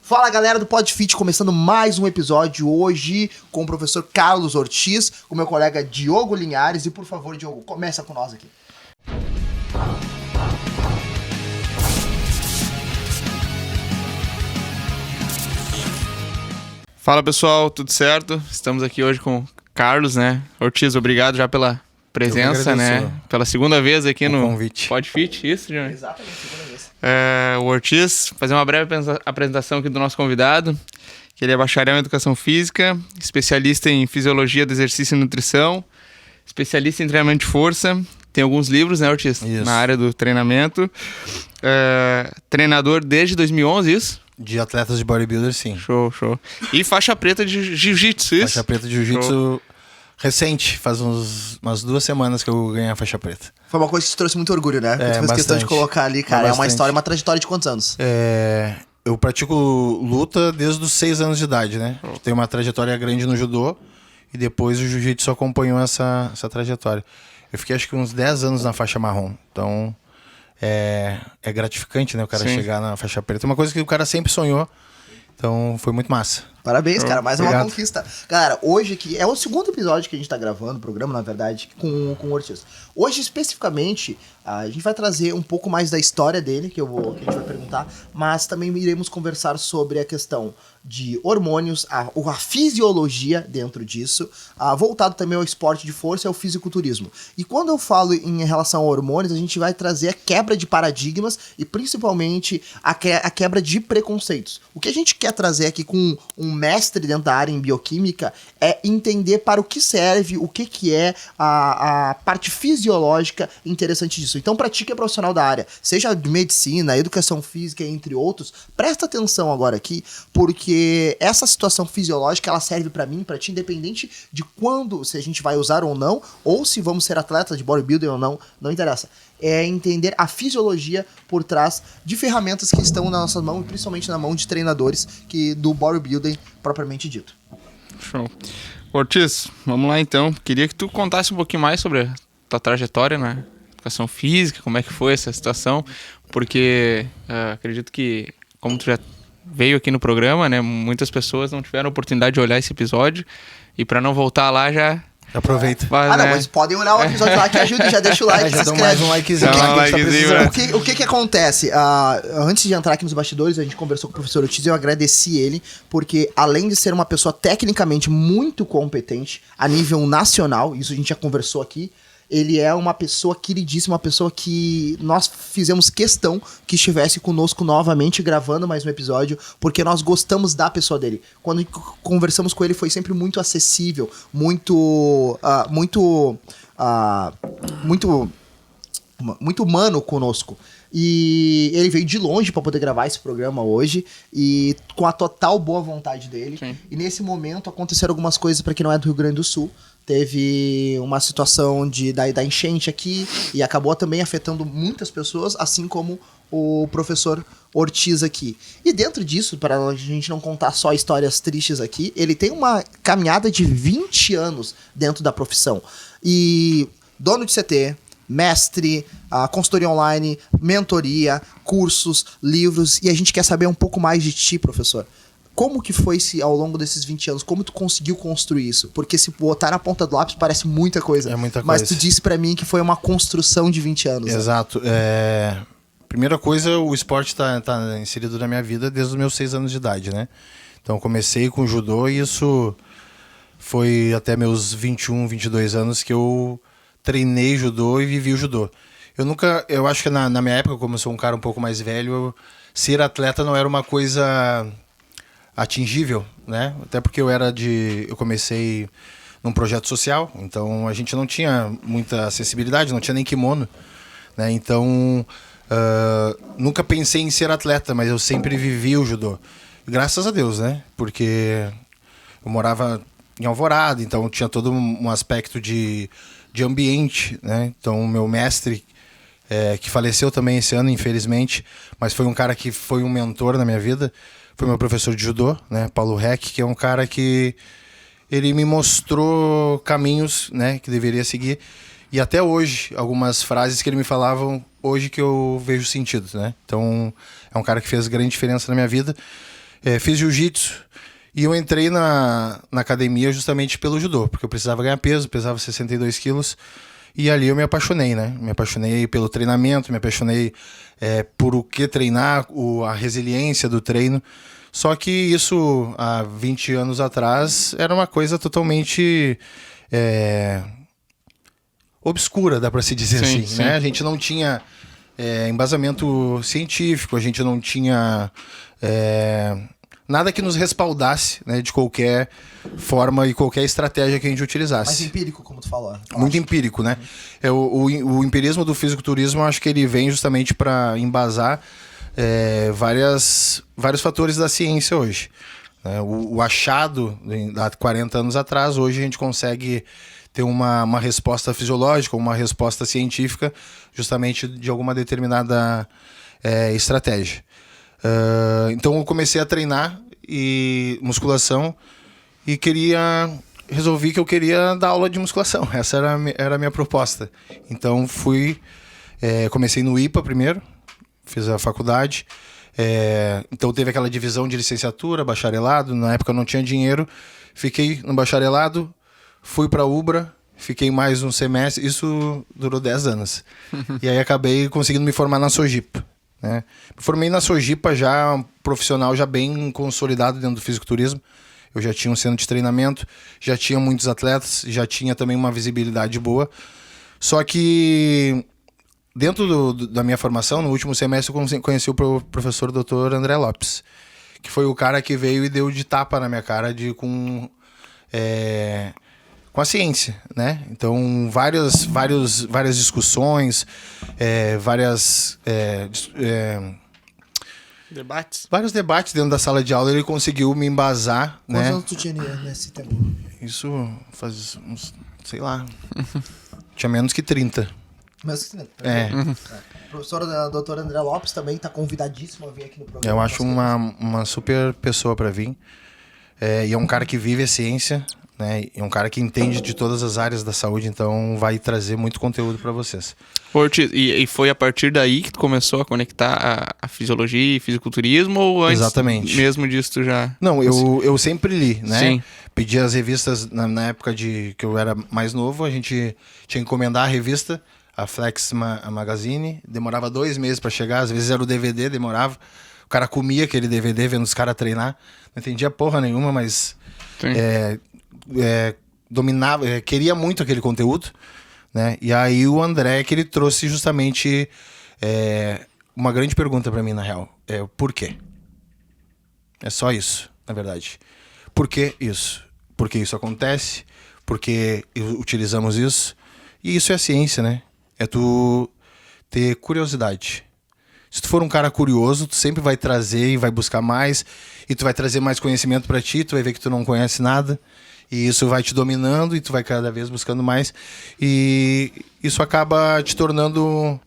Fala galera do PodFit, começando mais um episódio hoje com o professor Carlos Ortiz, com meu colega Diogo Linhares. E por favor, Diogo, começa com nós aqui. Fala pessoal, tudo certo? Estamos aqui hoje com o Carlos, né? Ortiz, obrigado já pela presença, né? Pela segunda vez aqui no PodFit, isso, Johnny? Exatamente, segunda vez. O Ortiz, fazer uma breve apresentação aqui do nosso convidado, que ele é bacharel em Educação Física, especialista em Fisiologia do Exercício e Nutrição, especialista em treinamento de força, tem alguns livros, né, Ortiz? Isso. Na área do treinamento, treinador desde 2011, isso? De atletas de bodybuilder, sim. Show. E faixa preta de jiu-jitsu, isso? Faixa preta de jiu-jitsu recente, faz umas 2 semanas que eu ganhei a faixa preta. Foi uma coisa que te trouxe muito orgulho, né? Tu fez questão de colocar ali, cara. É uma história, uma trajetória de quantos anos? Eu pratico luta desde os 6 anos de idade, né? Tenho uma trajetória grande no judô e depois o jiu-jitsu acompanhou essa trajetória. Eu fiquei acho que uns 10 anos na faixa marrom, então é gratificante, né? O cara chegar na faixa preta. É uma coisa que o cara sempre sonhou, então foi muito massa. Parabéns, cara, mais Obrigado. uma conquista. Galera, hoje aqui é o segundo episódio que a gente tá gravando, o programa, na verdade, com o Ortiz. Hoje, especificamente, a gente vai trazer um pouco mais da história dele, que a gente vai perguntar, mas também iremos conversar sobre a questão de hormônios, a fisiologia dentro disso, voltado também ao esporte de força e ao fisiculturismo. E quando eu falo em relação a hormônios, a gente vai trazer a quebra de paradigmas e principalmente a quebra de preconceitos. O que a gente quer trazer aqui com um mestre dentro da área em bioquímica é entender para o que serve, o que é a parte fisiológica interessante disso. Então, para ti que é profissional da área, seja de medicina, educação física, entre outros, presta atenção agora aqui, porque essa situação fisiológica, ela serve para mim, para ti, independente de quando, se a gente vai usar ou não, ou se vamos ser atletas de bodybuilding ou não, não interessa. É entender a fisiologia por trás de ferramentas que estão na nossa mão, e principalmente na mão de treinadores do bodybuilding propriamente dito. Show. Ortiz, vamos lá então. Queria que tu contasse um pouquinho mais sobre a tua trajetória na educação física, como é que foi essa situação, porque acredito que, como tu já veio aqui no programa, né, muitas pessoas não tiveram a oportunidade de olhar esse episódio, e para não voltar lá já... Aproveita. Mas podem olhar o episódio lá que ajuda, já deixa o like, já se dá inscreve. mais um likezinho. O que acontece? Antes de entrar aqui nos bastidores, a gente conversou com o professor Ortiz e eu agradeci ele, porque além de ser uma pessoa tecnicamente muito competente a nível nacional, isso a gente já conversou aqui, ele é uma pessoa queridíssima, uma pessoa que nós fizemos questão que estivesse conosco novamente gravando mais um episódio, porque nós gostamos da pessoa dele. Quando conversamos com ele foi sempre muito acessível, muito humano conosco. E ele veio de longe para poder gravar esse programa hoje, e com a total boa vontade dele. Sim. E nesse momento aconteceram algumas coisas para quem não é do Rio Grande do Sul. Teve uma situação da enchente aqui e acabou também afetando muitas pessoas, assim como o professor Ortiz aqui. E dentro disso, para a gente não contar só histórias tristes aqui, ele tem uma caminhada de 20 anos dentro da profissão. E dono de CT, mestre, consultoria online, mentoria, cursos, livros, e a gente quer saber um pouco mais de ti, professor. Como que foi ao longo desses 20 anos? Como tu conseguiu construir isso? Porque se botar na ponta do lápis parece muita coisa. É muita coisa. Mas tu disse pra mim que foi uma construção de 20 anos. Exato. Primeira coisa, o esporte tá inserido na minha vida desde os meus 6 anos de idade, né? Então comecei com judô e isso foi até meus 21, 22 anos que eu treinei judô e vivi o judô. Eu acho que na minha época, como eu sou um cara um pouco mais velho, ser atleta não era uma coisa atingível, né? Até porque eu comecei num projeto social, então a gente não tinha muita acessibilidade, não tinha nem kimono, né? Então nunca pensei em ser atleta, mas eu sempre vivi o judô. Graças a Deus, né? Porque eu morava em Alvorada, então tinha todo um aspecto de ambiente, né? Então o meu mestre, que faleceu também esse ano, infelizmente, mas foi um cara que foi um mentor na minha vida, foi meu professor de judô, né, Paulo Heck, que é um cara que ele me mostrou caminhos, né, que deveria seguir. E até hoje, algumas frases que ele me falavam, hoje que eu vejo sentido, né? Então, é um cara que fez grande diferença na minha vida. fiz jiu-jitsu e eu entrei na academia justamente pelo judô, porque eu precisava ganhar peso, pesava 62 quilos. E ali eu me apaixonei, né? Me apaixonei pelo treinamento, me apaixonei por o que treinar, a resiliência do treino. Só que isso, há 20 anos atrás, era uma coisa totalmente obscura, dá para se dizer Sim, assim, sim. né? A gente não tinha embasamento científico, a gente não tinha nada que nos respaldasse, né, de qualquer forma e qualquer estratégia que a gente utilizasse. Mais empírico, como tu falou. Muito empírico, né? O empirismo do fisiculturismo, eu acho que ele vem justamente para embasar vários fatores da ciência hoje. Né? O achado, há 40 anos atrás, hoje a gente consegue ter uma resposta fisiológica, uma resposta científica, justamente de alguma determinada estratégia. Então eu comecei a treinar musculação e resolvi que eu queria dar aula de musculação. Essa era a minha proposta. Então comecei no IPA primeiro, fiz a faculdade. Então teve aquela divisão de licenciatura, bacharelado. Na época eu não tinha dinheiro, fiquei no bacharelado, fui para a UBRA, fiquei mais um semestre, isso durou 10 anos. E aí acabei conseguindo me formar na Sojipa. Né? Me formei na Sojipa já um profissional já bem consolidado dentro do fisiculturismo. Eu já tinha um centro de treinamento, já tinha muitos atletas, já tinha também uma visibilidade boa. Só que dentro da minha formação, no último semestre, eu conheci o professor Dr. André Lopes, que foi o cara que veio e deu de tapa na minha cara com a ciência, né? Então, várias discussões, vários debates dentro da sala de aula. Ele conseguiu me embasar, Quantos né? anos tu tinha nesse tempo? Isso faz uns, sei lá, tinha menos que 30. Mas, né? O professor Dr. André Lopes também está convidadíssimo a vir aqui no programa. Eu acho uma super pessoa para vir. E é um cara que vive a ciência, né? É um cara que entende de todas as áreas da saúde, então vai trazer muito conteúdo para vocês. Ortiz, e foi a partir daí que tu começou a conectar a fisiologia e fisiculturismo, ou antes Exatamente. mesmo disso tu já... Não, eu sempre li, né? Sim. Pedi as revistas na época que eu era mais novo, a gente tinha que encomendar a revista, a Flex Magazine, demorava 2 meses para chegar, às vezes era o DVD, demorava. O cara comia aquele DVD vendo os caras treinar, não entendia porra nenhuma, mas dominava, queria muito aquele conteúdo, né? E aí o André, que ele trouxe justamente uma grande pergunta para mim, na real, o porquê? É só isso, na verdade. Por que isso? Por que isso acontece? Por que utilizamos isso? E isso é a ciência, né? É tu ter curiosidade. Se tu for um cara curioso, tu sempre vai trazer e vai buscar mais, e tu vai trazer mais conhecimento para ti, tu vai ver que tu não conhece nada, e isso vai te dominando, e tu vai cada vez buscando mais, e isso acaba te tornando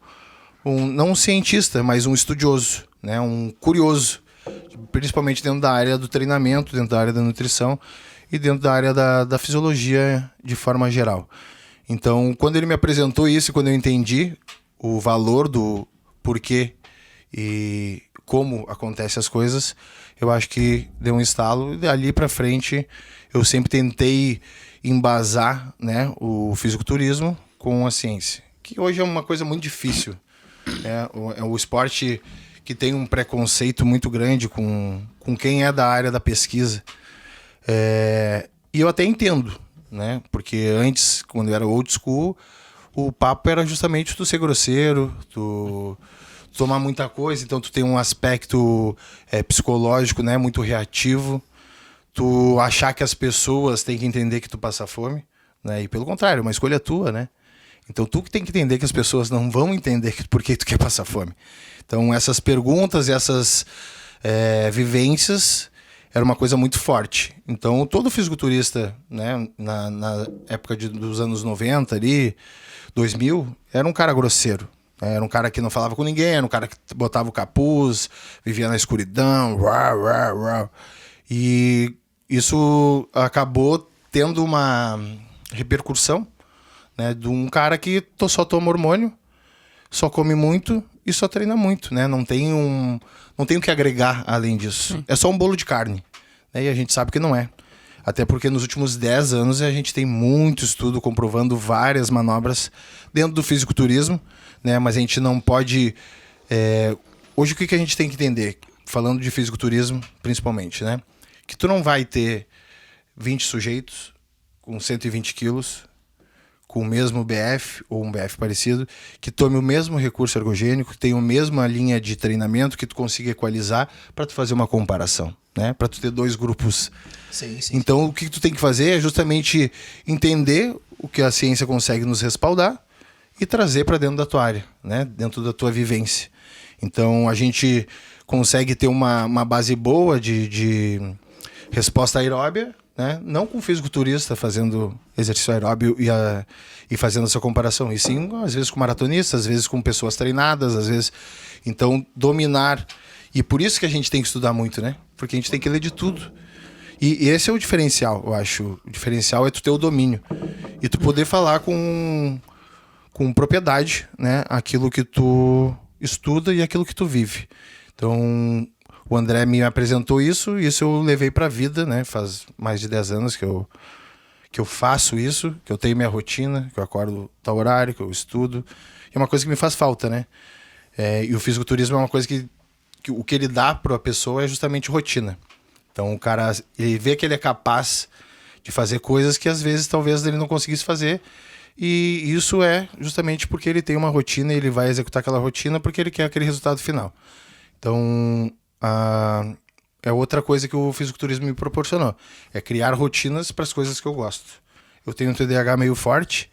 não um cientista, mas um estudioso, né? Um curioso, principalmente dentro da área do treinamento, dentro da área da nutrição e dentro da área da fisiologia de forma geral. Então, quando ele me apresentou isso, quando eu entendi o valor do porquê e como acontecem as coisas, eu acho que deu um estalo. E dali para frente, eu sempre tentei embasar, né, o fisiculturismo com a ciência, que hoje é uma coisa muito difícil. É o esporte que tem um preconceito muito grande com quem é da área da pesquisa. E eu até entendo, né? Porque antes, quando eu era old school, o papo era justamente tu ser grosseiro, tu tomar muita coisa, então tu tem um aspecto psicológico, né, muito reativo, tu achar que as pessoas têm que entender que tu passa fome, né? E pelo contrário, é uma escolha tua, né? Então tu que tem que entender que as pessoas não vão entender por que tu quer passar fome. Então essas perguntas, essas vivências era uma coisa muito forte. Então todo fisiculturista, né, na época dos anos 90 ali, 2000, era um cara grosseiro. Era um cara que não falava com ninguém, era um cara que botava o capuz, vivia na escuridão. E isso acabou tendo uma repercussão, né, de um cara que só toma hormônio, só come muito e só treina muito, né? Não tem o que agregar além disso. É só um bolo de carne, né? E a gente sabe que não é. Até porque nos últimos 10 anos a gente tem muito estudo comprovando várias manobras dentro do fisiculturismo, né? Mas a gente não pode... Hoje o que a gente tem que entender, falando de fisiculturismo principalmente, né? Que tu não vai ter 20 sujeitos com 120 quilos, com o mesmo BF ou um BF parecido, que tome o mesmo recurso ergogênico, que tenha a mesma linha de treinamento, que tu consiga equalizar para tu fazer uma comparação, né? Para tu ter 2 grupos. Sim. Então, o que tu tem que fazer é justamente entender o que a ciência consegue nos respaldar e trazer para dentro da tua área, né? Dentro da tua vivência. Então, a gente consegue ter uma base boa de resposta aeróbia, né? Não com o fisiculturista fazendo exercício aeróbio e fazendo essa comparação, e sim, às vezes com maratonistas, às vezes com pessoas treinadas, às vezes... Então, dominar... E por isso que a gente tem que estudar muito, né? Porque a gente tem que ler de tudo. E esse é o diferencial, eu acho. O diferencial é tu ter o domínio. E tu poder falar com propriedade, né? Aquilo que tu estuda e aquilo que tu vive. Então... O André me apresentou isso e isso eu levei para a vida, né? Faz mais de 10 anos que eu faço isso, que eu tenho minha rotina, que eu acordo tal horário, que eu estudo. E é uma coisa que me faz falta, né? E o fisiculturismo é uma coisa que o que ele dá para a pessoa é justamente rotina. Então o cara, ele vê que ele é capaz de fazer coisas que às vezes talvez ele não conseguisse fazer. E isso é justamente porque ele tem uma rotina e ele vai executar aquela rotina porque ele quer aquele resultado final. Então... é outra coisa que o fisiculturismo me proporcionou. É criar rotinas para as coisas que eu gosto. Eu tenho um TDAH meio forte,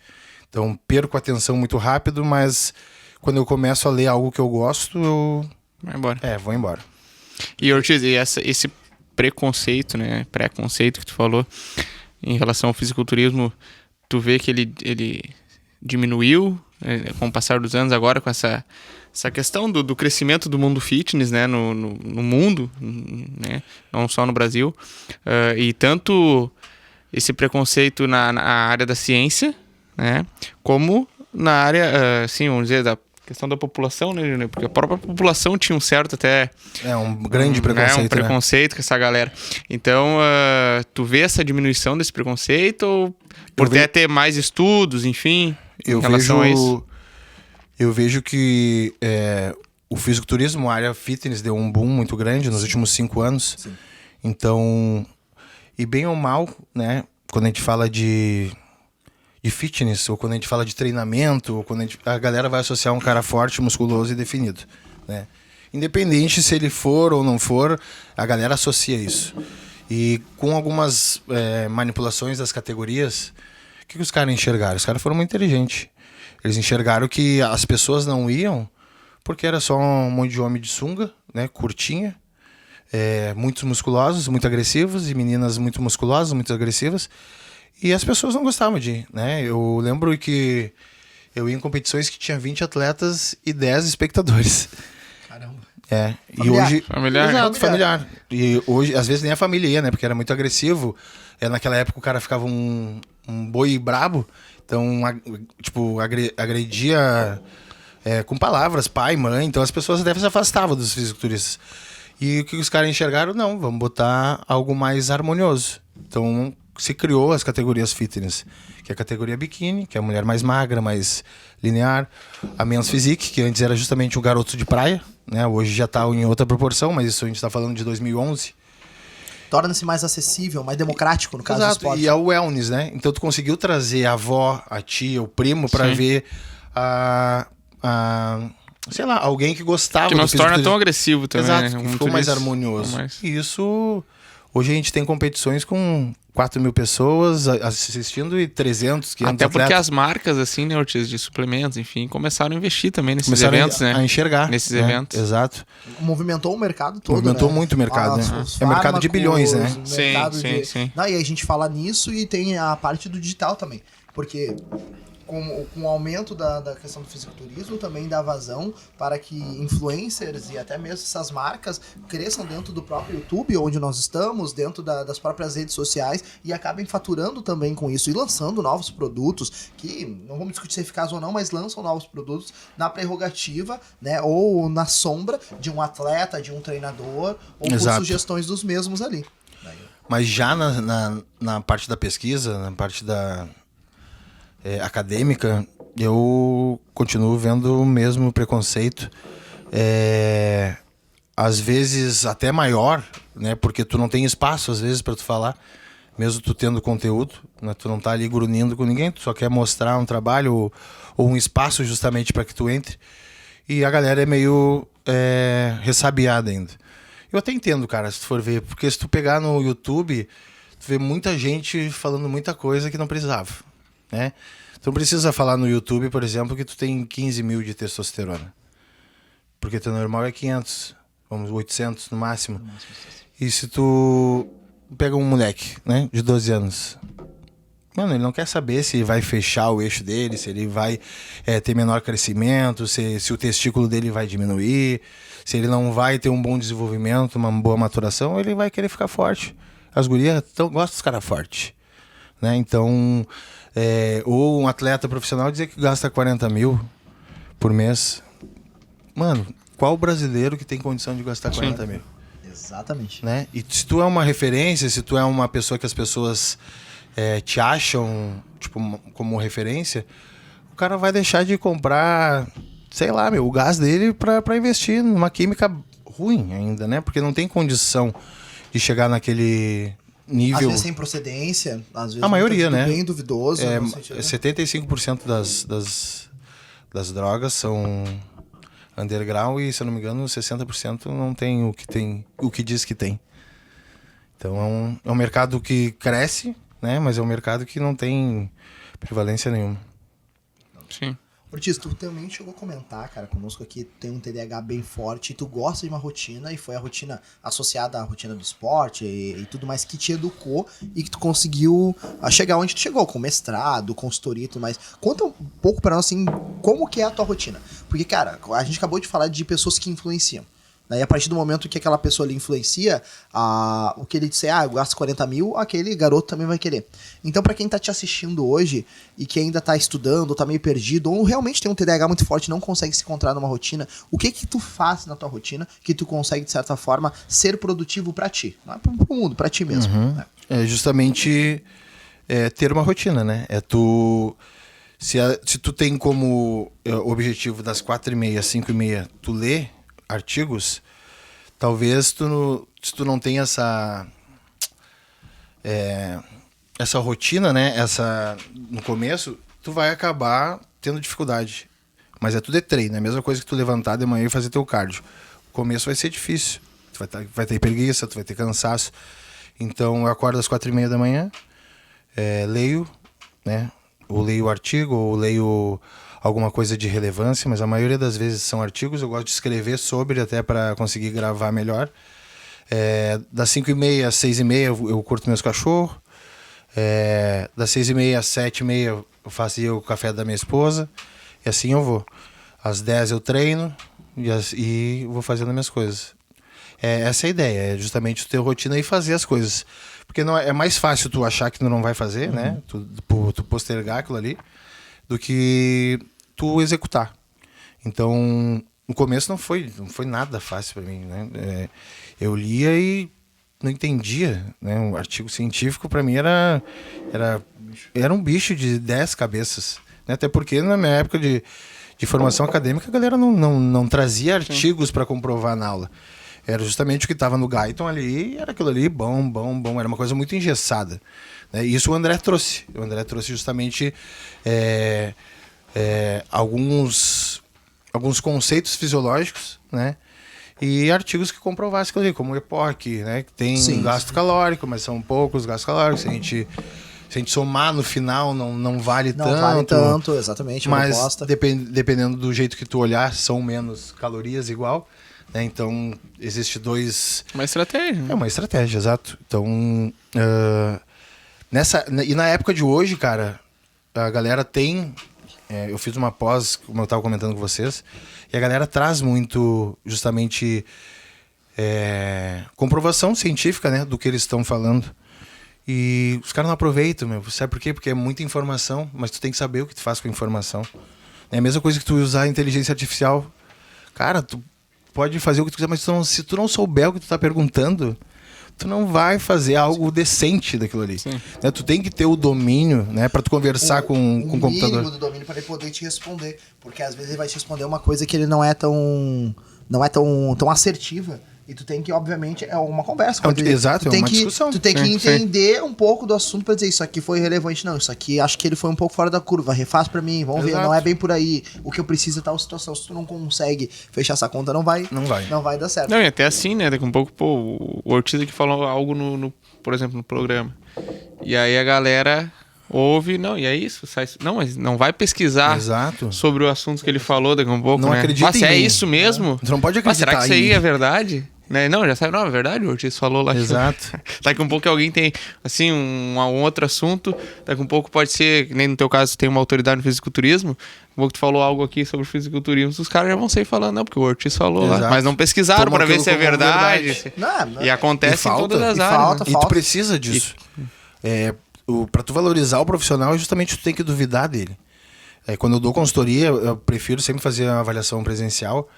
então perco a atenção muito rápido, mas quando eu começo a ler algo que eu gosto, eu... Vai embora. Vou embora. E Ortiz, esse preconceito, né? Preconceito que tu falou em relação ao fisiculturismo, tu vê que ele diminuiu, né, com o passar dos anos agora com essa questão do crescimento do mundo fitness, né, no mundo, né, não só no Brasil, e tanto esse preconceito na área da ciência, né, como na área, assim, vamos dizer, da questão da população, né, porque a própria população tinha um certo até... um grande preconceito, um preconceito, né, com essa galera. Então, tu vê essa diminuição desse preconceito, ou por ter mais estudos, enfim, em relação a isso? Eu vejo que o fisiculturismo, a área fitness, deu um boom muito grande nos últimos 5 anos. Sim. Então, e bem ou mal, né? Quando a gente fala de fitness, ou quando a gente fala de treinamento, ou quando a galera vai associar um cara forte, musculoso e definido, né? Independente se ele for ou não for, a galera associa isso. E com algumas manipulações das categorias, o que os caras enxergaram? Os caras foram muito inteligentes. Eles enxergaram que as pessoas não iam porque era só um monte de homem de sunga, né, curtinha, muitos musculosos, muito agressivos, e meninas muito musculosas, muito agressivas, e as pessoas não gostavam de ir, né? Eu lembro que eu ia em competições que tinha 20 atletas e 10 espectadores. Caramba. E hoje... Familiar. Exato, familiar. E hoje, às vezes nem a família ia, né, porque era muito agressivo. Naquela época o cara ficava um boi brabo. Então, tipo, agredia com palavras, pai, mãe. Então, as pessoas até se afastavam dos fisiculturistas. E o que os caras enxergaram? Não, vamos botar algo mais harmonioso. Então, se criou as categorias fitness, que é a categoria biquíni, que é a mulher mais magra, mais linear. A men's physique, que antes era justamente um garoto de praia, né? Hoje já está em outra proporção, mas isso a gente está falando de 2011. Torna-se mais acessível, mais democrático, no caso do esporte. E é o wellness, né? Então tu conseguiu trazer a avó, a tia, o primo para ver sei lá, alguém que gostava. Que não se torna tão agressivo também. Exato, né? que ficou mais harmonioso. E isso, hoje a gente tem competições com 4.000 pessoas assistindo e 300, 500 Até porque atletas. As marcas, assim, né, Ortiz, de suplementos, enfim, começaram a investir também nesses Começaram eventos, né? a enxergar. Nesses né? eventos. Exato. Movimentou o mercado todo, Movimentou né? muito o mercado, né? É mercado de bilhões, né? Sim. Não, e a gente fala nisso e tem a parte do digital também. Porque com o aumento da questão do fisiculturismo, também dá vazão para que influencers e até mesmo essas marcas cresçam dentro do próprio YouTube, onde nós estamos, dentro das próprias redes sociais, e acabem faturando também com isso e lançando novos produtos, que não vamos discutir se é eficaz ou não, mas lançam novos produtos na prerrogativa, né, ou na sombra de um atleta, de um treinador, ou por sugestões dos mesmos ali. Mas já na parte da pesquisa, na parte da acadêmica, eu continuo vendo o mesmo preconceito, às vezes até maior, né? Porque tu não tem espaço às vezes para tu falar, mesmo tu tendo conteúdo, né? Tu não tá ali grunindo com ninguém, tu só quer mostrar um trabalho ou um espaço justamente para que tu entre, e a galera é meio ressabiada ainda. Eu até entendo, cara, se tu for ver, porque se tu pegar no YouTube, tu vê muita gente falando muita coisa que não precisava, né? Tu não precisa falar no YouTube, por exemplo, que tu tem 15 mil de testosterona. Porque teu normal é 500, vamos, 800 no máximo. E se tu pega um moleque, né, de 12 anos, mano, ele não quer saber se vai fechar o eixo dele, se ele vai ter menor crescimento, se o testículo dele vai diminuir, se ele não vai ter um bom desenvolvimento, uma boa maturação, ele vai querer ficar forte. As gurias gostam dos caras fortes, né? Então, ou um atleta profissional dizer que gasta 40 mil por mês. Mano, qual brasileiro que tem condição de gastar 40 mil? Exatamente. Né? E se tu é uma referência, se tu é uma pessoa que as pessoas te acham tipo, como referência, o cara vai deixar de comprar, sei lá, o gás dele pra investir numa química ruim ainda, né? Porque não tem condição de chegar naquele nível... Às vezes sem procedência, às vezes a maioria, né? bem duvidoso. 75% das drogas são underground e, se eu não me engano, 60% não tem o que diz que tem. Então é um mercado que cresce, né? Mas é um mercado que não tem prevalência nenhuma. Sim. Ortiz, tu também chegou a comentar, cara, conosco aqui, tem um TDAH bem forte, e tu gosta de uma rotina, e foi a rotina associada à rotina do esporte e tudo mais que te educou e que tu conseguiu chegar onde tu chegou, com mestrado, consultoria e tudo mais. Conta um pouco pra nós, assim, como que é a tua rotina. Porque, cara, a gente acabou de falar de pessoas que influenciam. Daí, a partir do momento que aquela pessoa ali influencia, o que ele disser, eu gasto 40 mil, aquele garoto também vai querer. Então, pra quem tá te assistindo hoje e que ainda tá estudando, ou tá meio perdido, ou realmente tem um TDAH muito forte e não consegue se encontrar numa rotina, o que tu faz na tua rotina que tu consegue, de certa forma, ser produtivo pra ti? Não é pro mundo, pra ti mesmo. Uhum. Né? É justamente ter uma rotina, né? Se tu tem como objetivo das 4h30 às 5h30 tu ler artigos, talvez se tu não tem essa rotina, né? No começo, tu vai acabar tendo dificuldade. Mas tudo treino, é a mesma coisa que tu levantar de manhã e fazer teu cardio. O começo vai ser difícil. Tu vai ter preguiça, tu vai ter cansaço. Então eu acordo às 4h30 da manhã, leio, né? Ou leio o artigo, ou leio alguma coisa de relevância, mas a maioria das vezes são artigos. Eu gosto de escrever sobre, até para conseguir gravar melhor. Das 5h30 às 6h30 eu curto meus cachorros. Das 6h30 às 7h30 eu fazia o café da minha esposa. E assim eu vou. Às 10 eu treino e vou fazendo minhas coisas. Essa é a ideia, é justamente tu ter rotina e fazer as coisas. Porque não é mais fácil tu achar que tu não vai fazer, né? Tu postergar aquilo ali, do que tu executar. Então, no começo não foi nada fácil para mim, né? Eu lia e não entendia, né? Um artigo científico para mim era um bicho de 10 cabeças, né? Até porque na minha época de formação acadêmica a galera não trazia artigos para comprovar na aula. Era justamente o que estava no Guyton ali, era aquilo ali, bom, era uma coisa muito engessada. Né? E isso o André trouxe. O André trouxe justamente alguns conceitos fisiológicos, né? E artigos que comprovassem aquilo ali, como o EPOC, né? Que tem gasto calórico, mas são poucos gastos calóricos. Se a gente somar no final, não vale tanto. Não vale tanto, exatamente. Mas dependendo do jeito que tu olhar, são menos calorias igual. Né? Então, existe uma estratégia. É uma estratégia, exato. Então, e na época de hoje, cara, a galera tem eu fiz uma pós, como eu estava comentando com vocês, e a galera traz muito, justamente, comprovação científica, né, do que eles estão falando. E os caras não aproveitam, meu. Sabe por quê? Porque é muita informação, mas tu tem que saber o que tu faz com a informação. É a mesma coisa que tu usar a inteligência artificial. Cara, tu pode fazer o que tu quiser, mas se tu não souber o que tu tá perguntando, tu não vai fazer algo decente daquilo ali. Né? Tu tem que ter o domínio, né, para tu conversar com o computador. O mínimo do domínio para ele poder te responder, porque às vezes ele vai te responder uma coisa que ele não é tão assertiva. E tu tem que, obviamente, é uma conversa. Exato, é uma discussão. Tu tem que entender um pouco do assunto pra dizer, isso aqui foi relevante. Não, isso aqui acho que ele foi um pouco fora da curva. Refaz pra mim, vamos ver, não é bem por aí. O que eu preciso é tal situação. Se tu não consegue fechar essa conta, não vai dar certo. Não, e até assim, né? Daqui a um pouco, o Ortiz aqui falou algo, por exemplo, no programa. E aí a galera ouve, não, e é isso. Não, mas não vai pesquisar sobre o assunto que ele falou daqui a um pouco, não né? acredita em mim. É isso mesmo? Tu não pode acreditar. Será que isso aí é verdade? Né? Não, já sabe, não, é verdade, o Ortiz falou lá. Exato. Daqui a um pouco alguém tem, assim, um outro assunto, daqui a um pouco pode ser, que nem no teu caso, tem uma autoridade no fisiculturismo, um pouco tu falou algo aqui sobre fisiculturismo, os caras já vão sair falando, não, porque o Ortiz falou lá, mas não pesquisaram para ver se é verdade. E acontece em todas as áreas. E tu precisa disso. Para tu valorizar o profissional, justamente tu tem que duvidar dele. Quando eu dou consultoria, eu prefiro sempre fazer uma avaliação presencial.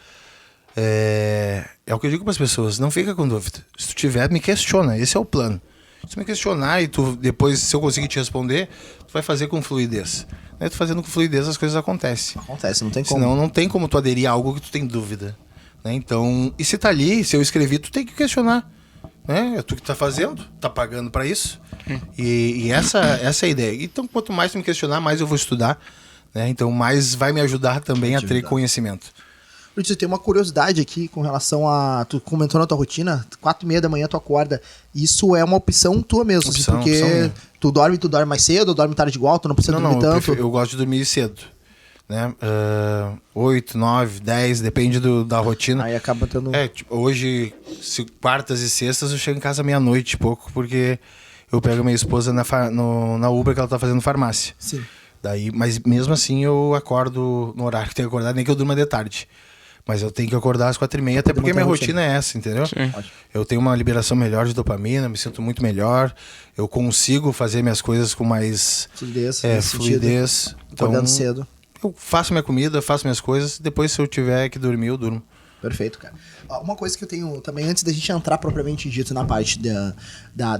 É o que eu digo para as pessoas, não fica com dúvida. Se tu tiver, me questiona, esse é o plano. Se tu me questionar e tu depois, se eu conseguir te responder, tu vai fazer com fluidez. Tu fazendo com fluidez, as coisas acontecem. Acontece, não tem como. Senão não tem como tu aderir a algo que tu tem dúvida. Né? Então, e se tá ali, se eu escrevi, tu tem que questionar. Né? É tu que tá fazendo, tá pagando para isso. E essa é a ideia. Então, quanto mais tu me questionar, mais eu vou estudar. Né? Então, mais vai me ajudar também a ter conhecimento. Você tem uma curiosidade aqui com relação a... Tu comentou na tua rotina, 4h30 da manhã tu acorda. Isso é uma opção tua mesmo, porque tu dorme mais cedo, ou dorme tarde igual, tu não precisa dormir tanto? Eu gosto de dormir cedo. Né? 8, 9, 10, depende da rotina. Aí acaba tendo... Hoje, quartas e sextas, eu chego em casa meia-noite, pouco, porque eu pego minha esposa na Uber que ela tá fazendo farmácia. Sim. Mas mesmo assim eu acordo no horário que tenho que acordar, nem que eu durma de tarde. Mas eu tenho que acordar às 4h30, até porque minha rotina é essa, entendeu? Sim. Eu tenho uma liberação melhor de dopamina, me sinto muito melhor. Eu consigo fazer minhas coisas com mais fluidez. Acordando cedo. Eu faço minha comida, faço minhas coisas. Depois, se eu tiver que dormir, eu durmo. Perfeito, cara. Uma coisa que eu tenho também, antes da gente entrar propriamente dito na parte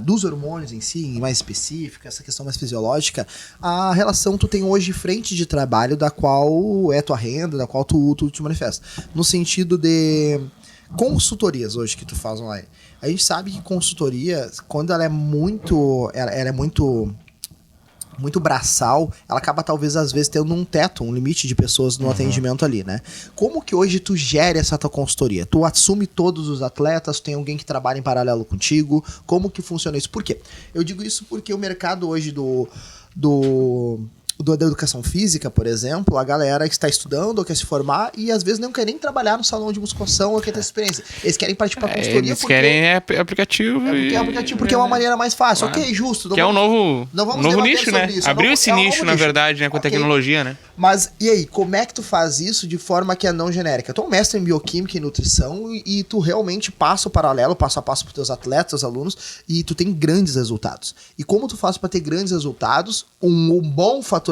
dos hormônios em si, mais específica, essa questão mais fisiológica, a relação tu tem hoje frente de trabalho da qual é tua renda, da qual tu te manifesta. No sentido de consultorias hoje que tu faz online. A gente sabe que consultoria, quando ela é muito braçal, ela acaba talvez às vezes tendo um teto, um limite de pessoas no atendimento ali, né? Como que hoje tu gera essa tua consultoria? Tu assume todos os atletas, tem alguém que trabalha em paralelo contigo? Como que funciona isso? Por quê? Eu digo isso porque o mercado hoje da educação física, por exemplo, a galera que está estudando ou quer se formar e às vezes não quer nem trabalhar no salão de musculação ou quer ter experiência. Eles querem partir para consultoria eles querem aplicativo. Porque é uma maneira mais fácil. Ok, justo. Que é um novo nicho, né? Abriu esse nicho, na verdade, né? Com a tecnologia, né? Mas, e aí, como é que tu faz isso de forma que é não genérica? Tu é um mestre em bioquímica e nutrição e tu realmente passa o paralelo, passo a passo para os teus atletas, alunos, e tu tem grandes resultados. E como tu faz para ter grandes resultados, um bom faturamento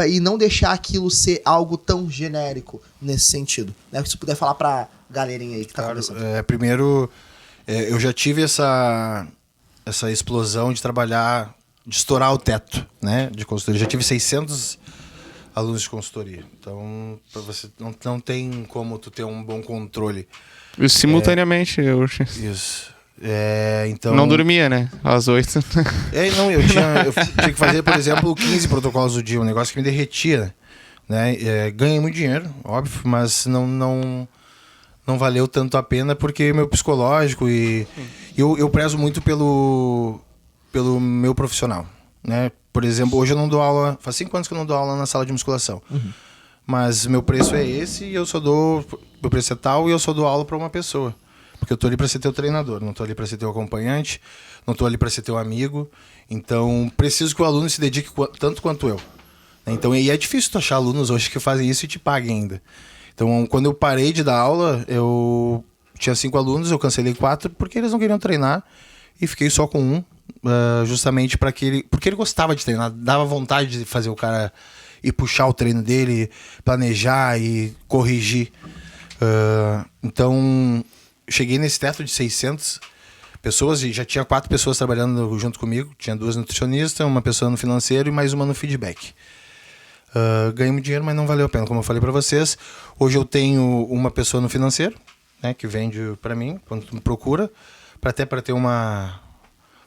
e não deixar aquilo ser algo tão genérico nesse sentido? Né? Se tu puder falar pra galerinha aí que tá começando. Primeiro, eu já tive essa explosão de trabalhar, de estourar o teto, né, de consultoria. Já tive 600 alunos de consultoria. Então, você não tem como tu ter um bom controle. Simultaneamente, Isso. Então... Não dormia, né? Às 8. Eu tinha que fazer, por exemplo, 15 protocolos do dia, um negócio que me derretia, né? Ganhei muito dinheiro, óbvio, mas não valeu tanto a pena porque meu psicológico e eu prezo muito pelo meu profissional, né? Por exemplo, hoje eu não dou aula, faz 5 anos que eu não dou aula na sala de musculação. Mas meu preço é esse e meu preço é tal e eu só dou aula para uma pessoa. Porque eu tô ali para ser teu treinador, não tô ali para ser teu acompanhante, não tô ali para ser teu amigo. Então, preciso que o aluno se dedique tanto quanto eu. Então, e é difícil tu achar alunos hoje que fazem isso e te paguem ainda. Então, quando eu parei de dar aula, eu tinha 5 alunos, eu cancelei 4 porque eles não queriam treinar e fiquei só com um, justamente porque ele gostava de treinar, dava vontade de fazer o cara ir puxar o treino dele, planejar e corrigir. Então, cheguei nesse teto de 600 pessoas e já tinha 4 pessoas trabalhando junto comigo. Tinha 2 nutricionistas, uma pessoa no financeiro e mais uma no feedback. Ganhamos dinheiro, mas não valeu a pena, como eu falei para vocês. Hoje eu tenho uma pessoa no financeiro, né, que vende para mim, quando tu me procura, até para ter uma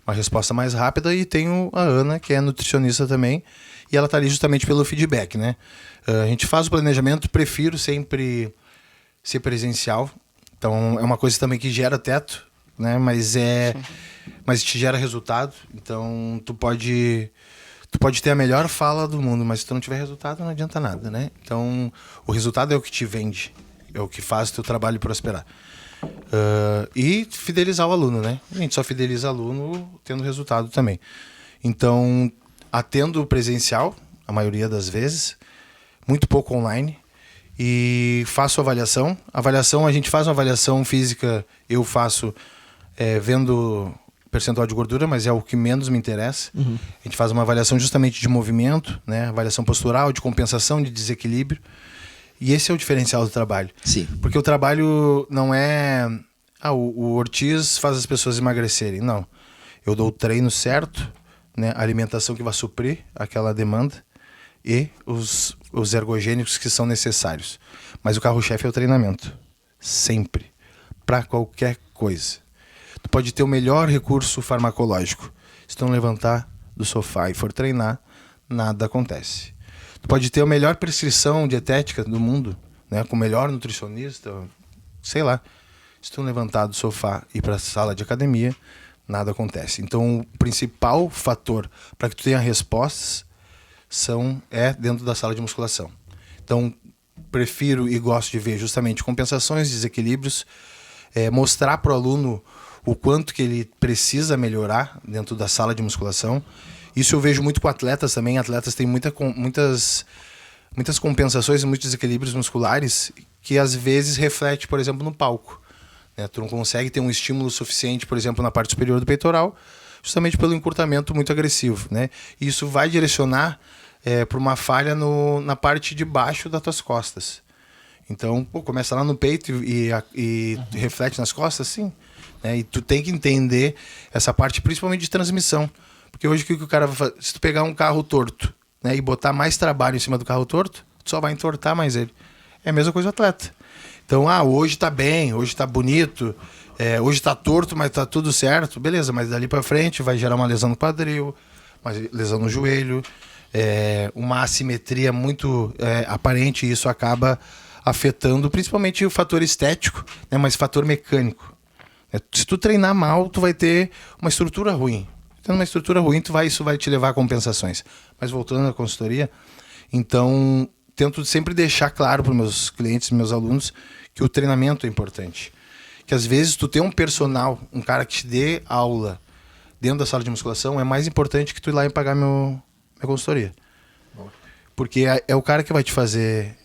resposta mais rápida. E tenho a Ana, que é nutricionista também, e ela está ali justamente pelo feedback, né? A gente faz o planejamento, prefiro sempre ser presencial. Então é uma coisa também que gera teto, né? Mas te gera resultado. Então tu pode ter a melhor fala do mundo, mas se tu não tiver resultado, não adianta nada, né? Então o resultado é o que te vende, é o que faz o teu trabalho prosperar. E fidelizar o aluno, né? A gente só fideliza aluno tendo resultado também. Então, atendo presencial, a maioria das vezes, muito pouco online, e faço avaliação. A gente faz uma avaliação física, eu faço vendo percentual de gordura, mas é o que menos me interessa. Uhum. A gente faz uma avaliação justamente de movimento, né? Avaliação postural, de compensação, de desequilíbrio. E esse é o diferencial do trabalho. Sim. Porque o trabalho não é... o Ortiz faz as pessoas emagrecerem. Não. Eu dou o treino certo, né? A alimentação que vai suprir aquela demanda e os ergogênicos que são necessários. Mas o carro-chefe é o treinamento. Sempre. Para qualquer coisa. Tu pode ter o melhor recurso farmacológico. Se tu não levantar do sofá e for treinar, nada acontece. Tu pode ter a melhor prescrição dietética do mundo, né, com o melhor nutricionista, sei lá. Se tu não levantar do sofá e ir para a sala de academia, nada acontece. Então, o principal fator para que tu tenha respostas é dentro da sala de musculação. Então, prefiro e gosto de ver justamente compensações, desequilíbrios, mostrar para o aluno o quanto que ele precisa melhorar dentro da sala de musculação. Isso eu vejo muito com atletas também. Atletas têm muitas compensações e muitos desequilíbrios musculares que às vezes reflete, por exemplo, no palco. Né? Tu não consegue ter um estímulo suficiente, por exemplo, na parte superior do peitoral, justamente pelo encurtamento muito agressivo. Né? E isso vai direcionar para uma falha na parte de baixo das tuas costas. Então, começa lá no peito e reflete nas costas, sim. E tu tem que entender essa parte, principalmente de transmissão. Porque hoje o que o cara vai fazer? Se tu pegar um carro torto, né, e botar mais trabalho em cima do carro torto, tu só vai entortar mais ele. É a mesma coisa do atleta. Então, hoje tá bem, hoje tá bonito, hoje tá torto, mas tá tudo certo. Beleza, mas dali pra frente vai gerar uma lesão no quadril, uma lesão no joelho, uma assimetria muito aparente, e isso acaba afetando principalmente o fator estético, né, mas fator mecânico. Se tu treinar mal, tu vai ter uma estrutura ruim. Tendo uma estrutura ruim, isso vai te levar a compensações. Mas voltando à consultoria, então tento sempre deixar claro para os meus clientes, meus alunos, que o treinamento é importante. Que às vezes tu ter um personal, um cara que te dê aula dentro da sala de musculação, é mais importante que tu ir lá e pagar minha consultoria. Porque é o cara que vai te fazer...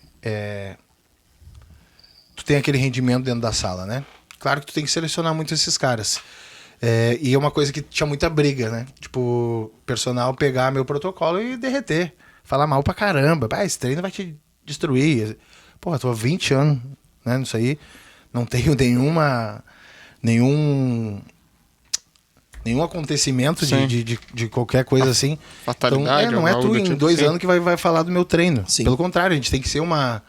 tu tem aquele rendimento dentro da sala, né? Claro que tu tem que selecionar muito esses caras. E é uma coisa que tinha muita briga, né? Tipo, personal pegar meu protocolo e derreter. Falar mal pra caramba. Esse treino vai te destruir. Porra, tô há 20 anos, né, nisso aí. Não tenho nenhum acontecimento de qualquer coisa assim. Fatalidade. Então, não é tu em 2 anos que vai falar do meu treino. Sim. Pelo contrário, a gente tem que ser uma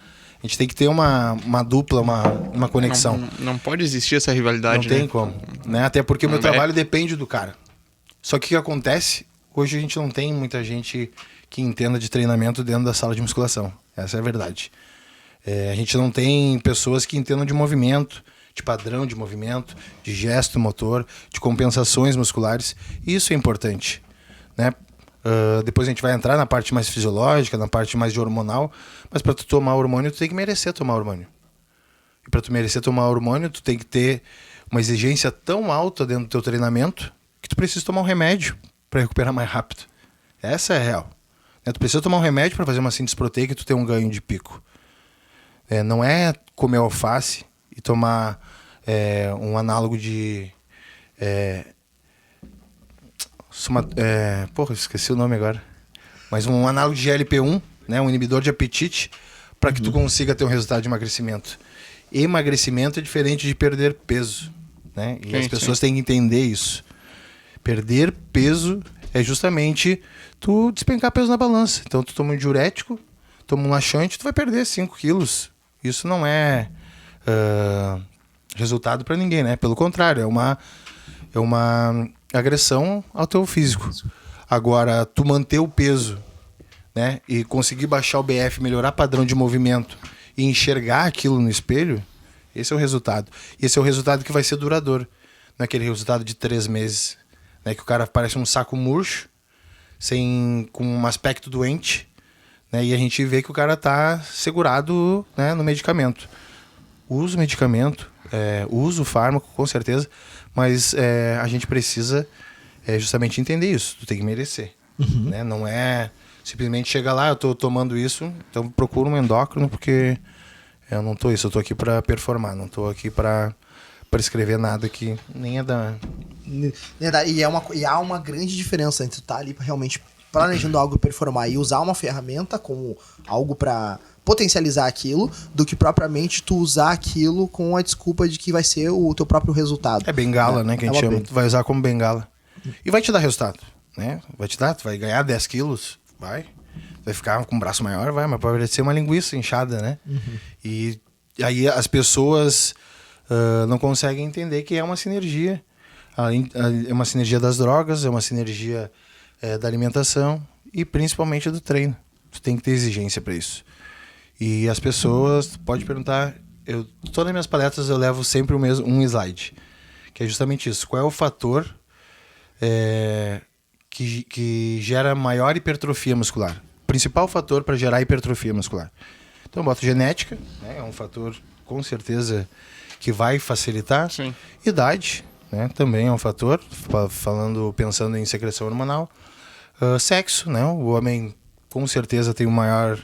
dupla, uma conexão. Não pode existir essa rivalidade. Não tem como. Né? Até porque o meu trabalho depende do cara. Só que o que acontece? Hoje a gente não tem muita gente que entenda de treinamento dentro da sala de musculação. Essa é a verdade. A gente não tem pessoas que entendam de movimento, de padrão de movimento, de gesto motor, de compensações musculares. Isso é importante. Né? Depois a gente vai entrar na parte mais fisiológica, na parte mais de hormonal, mas para tu tomar hormônio, tu tem que merecer tomar hormônio. E para tu merecer tomar hormônio, tu tem que ter uma exigência tão alta dentro do teu treinamento que tu precisa tomar um remédio para recuperar mais rápido. Essa é a real. Tu precisa tomar um remédio para fazer uma síntese proteica e tu ter um ganho de pico. Não é comer alface e tomar um análogo de... esqueci o nome agora. Mas um análogo de GLP-1, né? Um inibidor de apetite, para que tu consiga ter um resultado de emagrecimento. Emagrecimento é diferente de perder peso, né? E as pessoas têm que entender isso. Perder peso é justamente tu despencar peso na balança. Então tu toma um diurético, toma um laxante, tu vai perder 5 quilos. Isso não é resultado para ninguém, né? Pelo contrário, é uma agressão ao teu físico. Agora, tu manter o peso, né? E conseguir baixar o BF, melhorar padrão de movimento e enxergar aquilo no espelho, esse é o resultado. E esse é o resultado que vai ser duradouro. Não é aquele resultado de 3 meses, né? Que o cara parece um saco murcho, com um aspecto doente, né? E a gente vê que o cara tá segurado, né, no medicamento. Usa o medicamento, usa o fármaco, com certeza, mas a gente precisa justamente entender isso. Tu tem que merecer. Né? Não é simplesmente chegar lá, eu tô tomando isso, então procura um endócrino, porque eu não tô isso, eu tô aqui para performar, não tô aqui para escrever nada que nem é da... E há uma grande diferença entre tu estar ali realmente planejando algo para performar e usar uma ferramenta como algo para potencializar aquilo, do que propriamente tu usar aquilo com a desculpa de que vai ser o teu próprio resultado. É bengala, né? Que a gente chama. Tu vai usar como bengala. E vai te dar resultado, né? Vai te dar, tu vai ganhar 10 quilos, vai ficar com um braço maior, mas pode parecer uma linguiça inchada, né? E aí as pessoas não conseguem entender que é uma sinergia. É uma sinergia das drogas, é uma sinergia da alimentação e principalmente do treino. Tu tem que ter exigência para isso. E as pessoas, pode perguntar, todas as minhas palestras eu levo sempre um slide, que é justamente isso. Qual é o fator que gera maior hipertrofia muscular? O principal fator para gerar hipertrofia muscular. Então eu boto genética, né? É um fator com certeza que vai facilitar. Sim. Idade, né? Também é um fator, pensando em secreção hormonal. Sexo, né? O homem com certeza tem o maior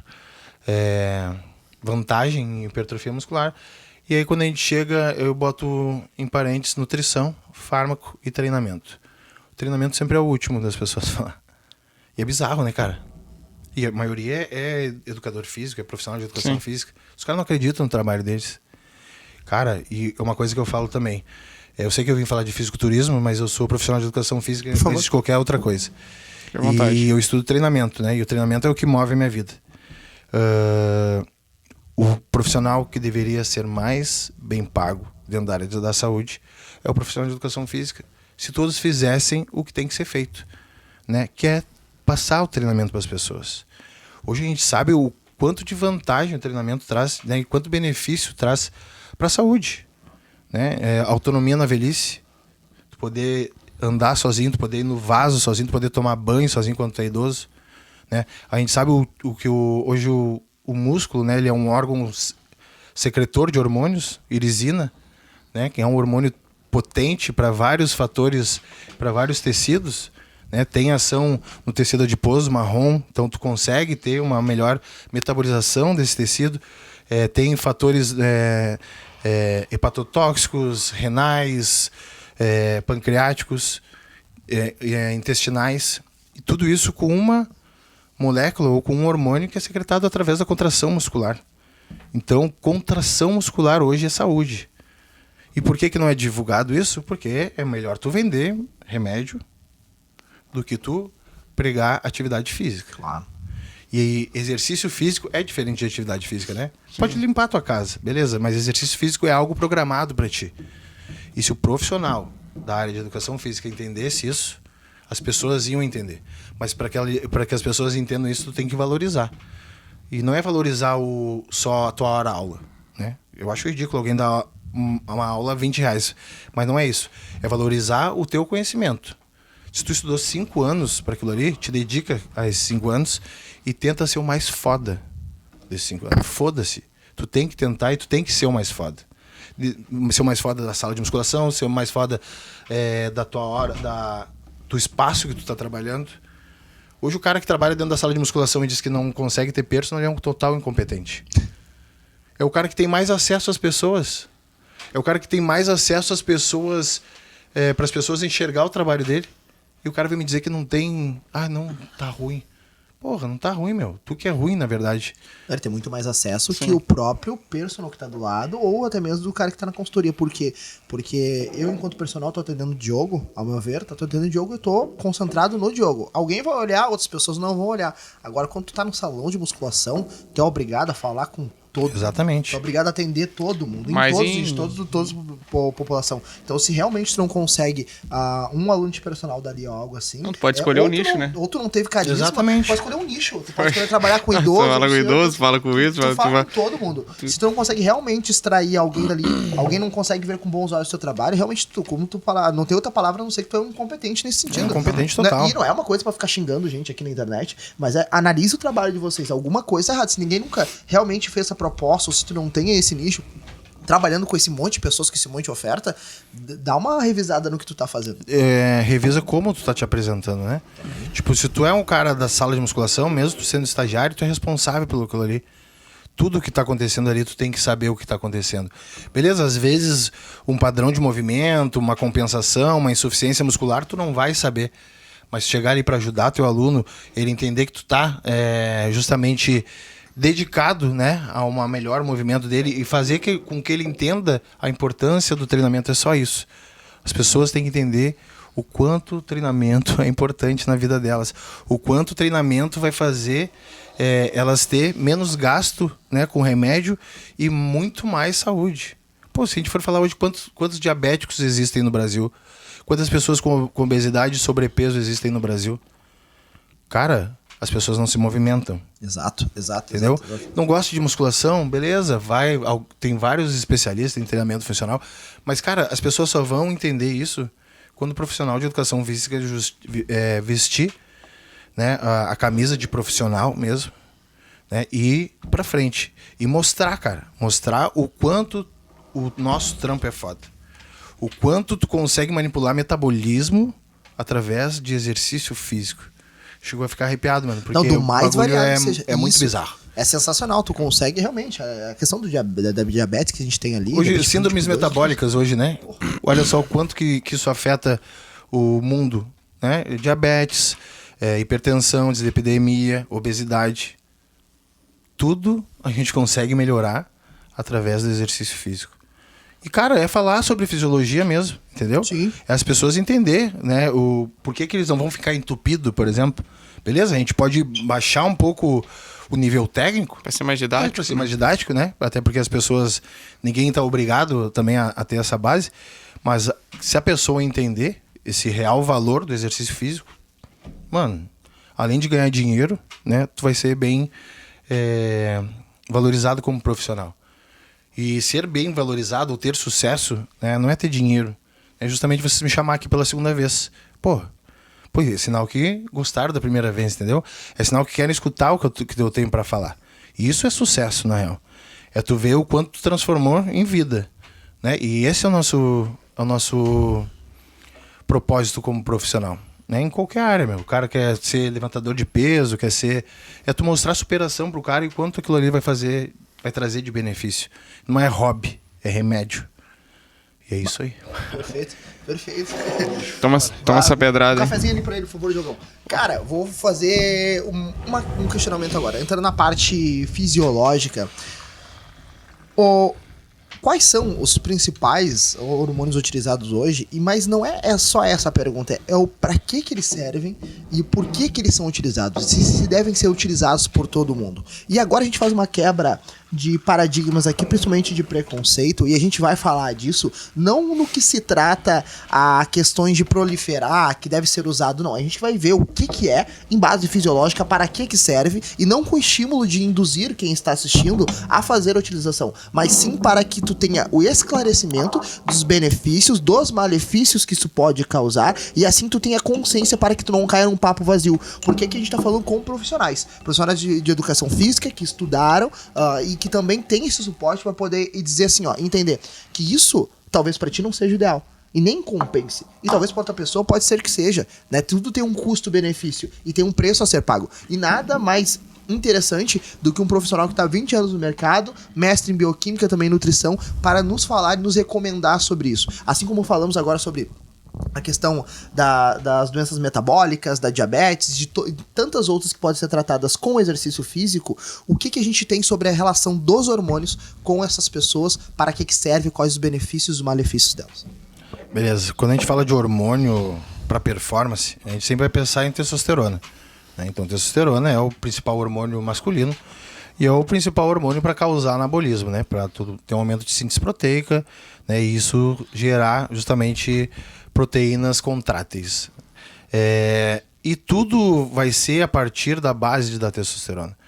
vantagem em hipertrofia muscular. E aí quando a gente chega, eu boto em parênteses nutrição, fármaco e treinamento. O treinamento sempre é o último das pessoas falar. E é bizarro, né, cara? E a maioria é educador físico, é profissional de educação física. Os caras não acreditam no trabalho deles. Cara, e uma coisa que eu falo também, eu sei que eu vim falar de fisiculturismo, mas eu sou profissional de educação física antes de qualquer outra coisa. E eu estudo treinamento, né? E o treinamento é o que move a minha vida. O profissional que deveria ser mais bem pago dentro da área da saúde é o profissional de educação física. Se todos fizessem o que tem que ser feito, né? Que é passar o treinamento para as pessoas. Hoje a gente sabe o quanto de vantagem o treinamento traz, né? E quanto benefício traz para a saúde, né? Autonomia na velhice, tu poder andar sozinho, tu poder ir no vaso sozinho, tu poder tomar banho sozinho quando tu é idoso, né? A gente sabe hoje o músculo, né? Ele é um órgão secretor de hormônios, irisina, né? Que é um hormônio potente para vários fatores, para vários tecidos, né? Tem ação no tecido adiposo marrom, então tu consegue ter uma melhor metabolização desse tecido. Tem fatores hepatotóxicos, renais, pancreáticos, intestinais, e tudo isso com uma molécula ou com um hormônio que é secretado através da contração muscular. Então, contração muscular hoje é saúde. E por que não é divulgado isso? Porque é melhor tu vender remédio do que tu pregar atividade física. Claro. E exercício físico é diferente de atividade física, né? Sim. Pode limpar a tua casa, beleza? Mas exercício físico é algo programado para ti. E se o profissional da área de educação física entendesse isso, as pessoas iam entender. Mas para que as pessoas entendam isso, tu tem que valorizar. E não é valorizar só a tua hora-aula, né? Eu acho ridículo alguém dar uma aula R$20, mas não é isso. É valorizar o teu conhecimento. Se tu estudou 5 anos para aquilo ali, te dedica a esses 5 anos e tenta ser o mais foda desses 5 anos. Foda-se. Tu tem que tentar e tu tem que ser o mais foda. Ser o mais foda da sala de musculação, ser o mais foda da tua hora, do espaço que tu tá trabalhando. Hoje o cara que trabalha dentro da sala de musculação e diz que não consegue ter personal, ele é um total incompetente. É o cara que tem mais acesso às pessoas. É o cara que tem mais acesso às pessoas, para as pessoas enxergar o trabalho dele. E o cara vem me dizer que não tem... Ah, não, tá ruim. Porra, não tá ruim, meu. Tu que é ruim, na verdade. Ele tem muito mais acesso que o próprio personal que tá do lado, ou até mesmo do cara que tá na consultoria. Por quê? Porque eu, enquanto personal, tô atendendo o Diogo, ao meu ver, tô atendendo o Diogo e tô concentrado no Diogo. Alguém vai olhar, outras pessoas não vão olhar. Agora, quando tu tá no salão de musculação, tu é obrigado a falar com todos. Exatamente. Tu é obrigado a atender todo mundo, Mas todos a população. Então, se realmente tu não consegue um aluno de personal dali ou algo assim... Não, tu pode escolher o nicho, não, né? Ou tu não teve carisma, Exatamente. tu pode escolher um nicho. Tu pode escolher trabalhar com idoso. Tu fala com idoso, fala com isso, Tu fala com todo mundo. Se tu não consegue realmente extrair alguém dali, alguém não consegue ver com bons olhos o teu trabalho, realmente tu, como tu fala, não tem outra palavra a não ser que tu é um incompetente nesse sentido. Incompetente total. E não é uma coisa pra ficar xingando gente aqui na internet, mas analisa o trabalho de vocês. Alguma coisa errada. Se ninguém nunca realmente fez essa proposta, ou se tu não tem esse nicho, trabalhando com esse monte de pessoas, com esse monte de oferta, dá uma revisada no que tu tá fazendo. Revisa como tu tá te apresentando, né? Tipo, se tu é um cara da sala de musculação, mesmo tu sendo estagiário, tu é responsável pelo aquilo ali. Tudo que tá acontecendo ali, tu tem que saber o que tá acontecendo. Beleza? Às vezes, um padrão de movimento, uma compensação, uma insuficiência muscular, tu não vai saber. Mas chegar ali para ajudar teu aluno, ele entender que tu tá justamente dedicado, né, a um melhor movimento dele e fazer com que ele entenda a importância do treinamento, é só isso. As pessoas têm que entender o quanto o treinamento é importante na vida delas, o quanto o treinamento vai fazer elas ter menos gasto, né, com remédio e muito mais saúde. Pô, se a gente for falar hoje quantos diabéticos existem no Brasil, quantas pessoas com obesidade e sobrepeso existem no Brasil, cara, as pessoas não se movimentam. Exato. Entendeu? Exato. Não gosta de musculação? Beleza, tem vários especialistas em treinamento funcional, mas, cara, as pessoas só vão entender isso quando o profissional de educação física vestir, né, a camisa de profissional mesmo, né, e ir pra frente. E mostrar, cara, o quanto o nosso trampo é foda. O quanto tu consegue manipular metabolismo através de exercício físico. Chegou a ficar arrepiado, mano. Porque não, do mais variado que seja. É muito Isso bizarro. É sensacional, tu consegue realmente. A questão da diabetes que a gente tem ali... Hoje, síndromes metabólicas hoje, né? Olha só o quanto que isso afeta o mundo, né? Diabetes, hipertensão, dislipidemia, obesidade. Tudo a gente consegue melhorar através do exercício físico. E, cara, é falar sobre fisiologia mesmo, entendeu? Sim. É as pessoas entender, né, por que eles não vão ficar entupidos, por exemplo. Beleza? A gente pode baixar um pouco o nível técnico. Vai ser mais didático. Para ser mais didático, né? Até porque as pessoas... Ninguém está obrigado também a ter essa base. Mas se a pessoa entender esse real valor do exercício físico, mano, além de ganhar dinheiro, né, tu vai ser bem valorizado como profissional. E ser bem valorizado ou ter sucesso, né, não é ter dinheiro. É justamente você me chamar aqui pela segunda vez. Pô, é sinal que gostaram da primeira vez, entendeu? É sinal que querem escutar o que eu tenho pra falar. E isso é sucesso, na real. É tu ver o quanto tu transformou em vida, né? E esse é o nosso propósito como profissional, né? Em qualquer área, meu. O cara quer ser levantador de peso, quer ser... É tu mostrar superação pro cara e quanto aquilo ali vai trazer de benefício. Não é hobby, é remédio. E é isso aí. Perfeito. Toma essa pedrada, Um hein? cafezinho ali pra ele, por favor, Diogão. Cara, vou fazer um questionamento agora. Entrando na parte fisiológica. Quais são os principais hormônios utilizados hoje? Mas não é só essa a pergunta, é o para que eles servem e por que eles são utilizados, se devem ser utilizados por todo mundo. E agora a gente faz uma quebra de paradigmas aqui, principalmente de preconceito, e a gente vai falar disso não no que se trata a questões de proliferar, que deve ser usado, não. A gente vai ver o que é, em base fisiológica, para que serve, e não com estímulo de induzir quem está assistindo a fazer a utilização, mas sim para que tu tenha o esclarecimento dos benefícios, dos malefícios que isso pode causar, e assim tu tenha consciência para que tu não caia num papo vazio. Porque aqui a gente tá falando com profissionais de educação física, que estudaram, e que também tem esse suporte para poder dizer assim, ó, entender que isso talvez para ti não seja ideal, e nem compense. E talvez para outra pessoa pode ser que seja, né? Tudo tem um custo-benefício e tem um preço a ser pago. E nada mais interessante do que um profissional que está há 20 anos no mercado, mestre em bioquímica, também em nutrição, para nos falar e nos recomendar sobre isso. Assim como falamos agora sobre a questão das doenças metabólicas, da diabetes, de tantas outras que podem ser tratadas com o exercício físico, o que a gente tem sobre a relação dos hormônios com essas pessoas, para que serve, quais os benefícios e os malefícios delas. Beleza. Quando a gente fala de hormônio para performance, a gente sempre vai pensar em testosterona, né? Então, testosterona é o principal hormônio masculino e é o principal hormônio para causar anabolismo, né? Para ter um aumento de síntese proteica, né? E isso gerar justamente proteínas contráteis. E tudo vai ser a partir da base da testosterona.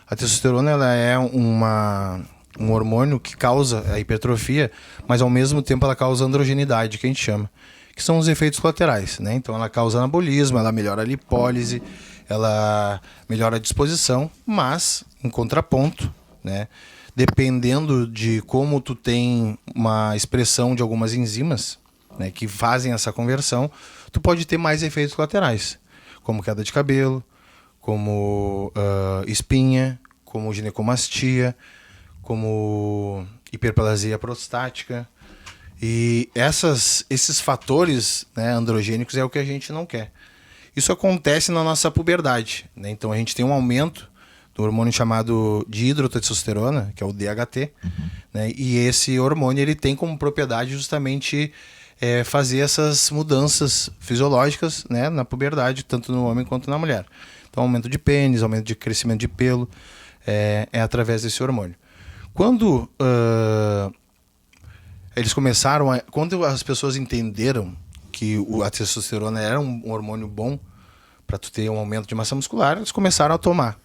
A testosterona ela é um hormônio que causa a hipertrofia, mas ao mesmo tempo ela causa androgenidade, que a gente chama, que são os efeitos colaterais, né? Então ela causa anabolismo, ela melhora a lipólise, ela melhora a disposição, mas em contraponto, né? Dependendo de como tu tem uma expressão de algumas enzimas, né, que fazem essa conversão, tu pode ter mais efeitos colaterais, como queda de cabelo, como espinha, como ginecomastia, como hiperplasia prostática. E esses fatores, né, androgênicos é o que a gente não quer. Isso acontece na nossa puberdade, né? Então a gente tem um aumento do hormônio chamado de hidrotestosterona, que é o DHT, né? E esse hormônio ele tem como propriedade justamente fazer essas mudanças fisiológicas, né, na puberdade, tanto no homem quanto na mulher. Então aumento de pênis, aumento de crescimento de pelo, é através desse hormônio. Quando eles começaram quando as pessoas entenderam que a testosterona era um hormônio bom para tu ter um aumento de massa muscular, eles começaram a tomar,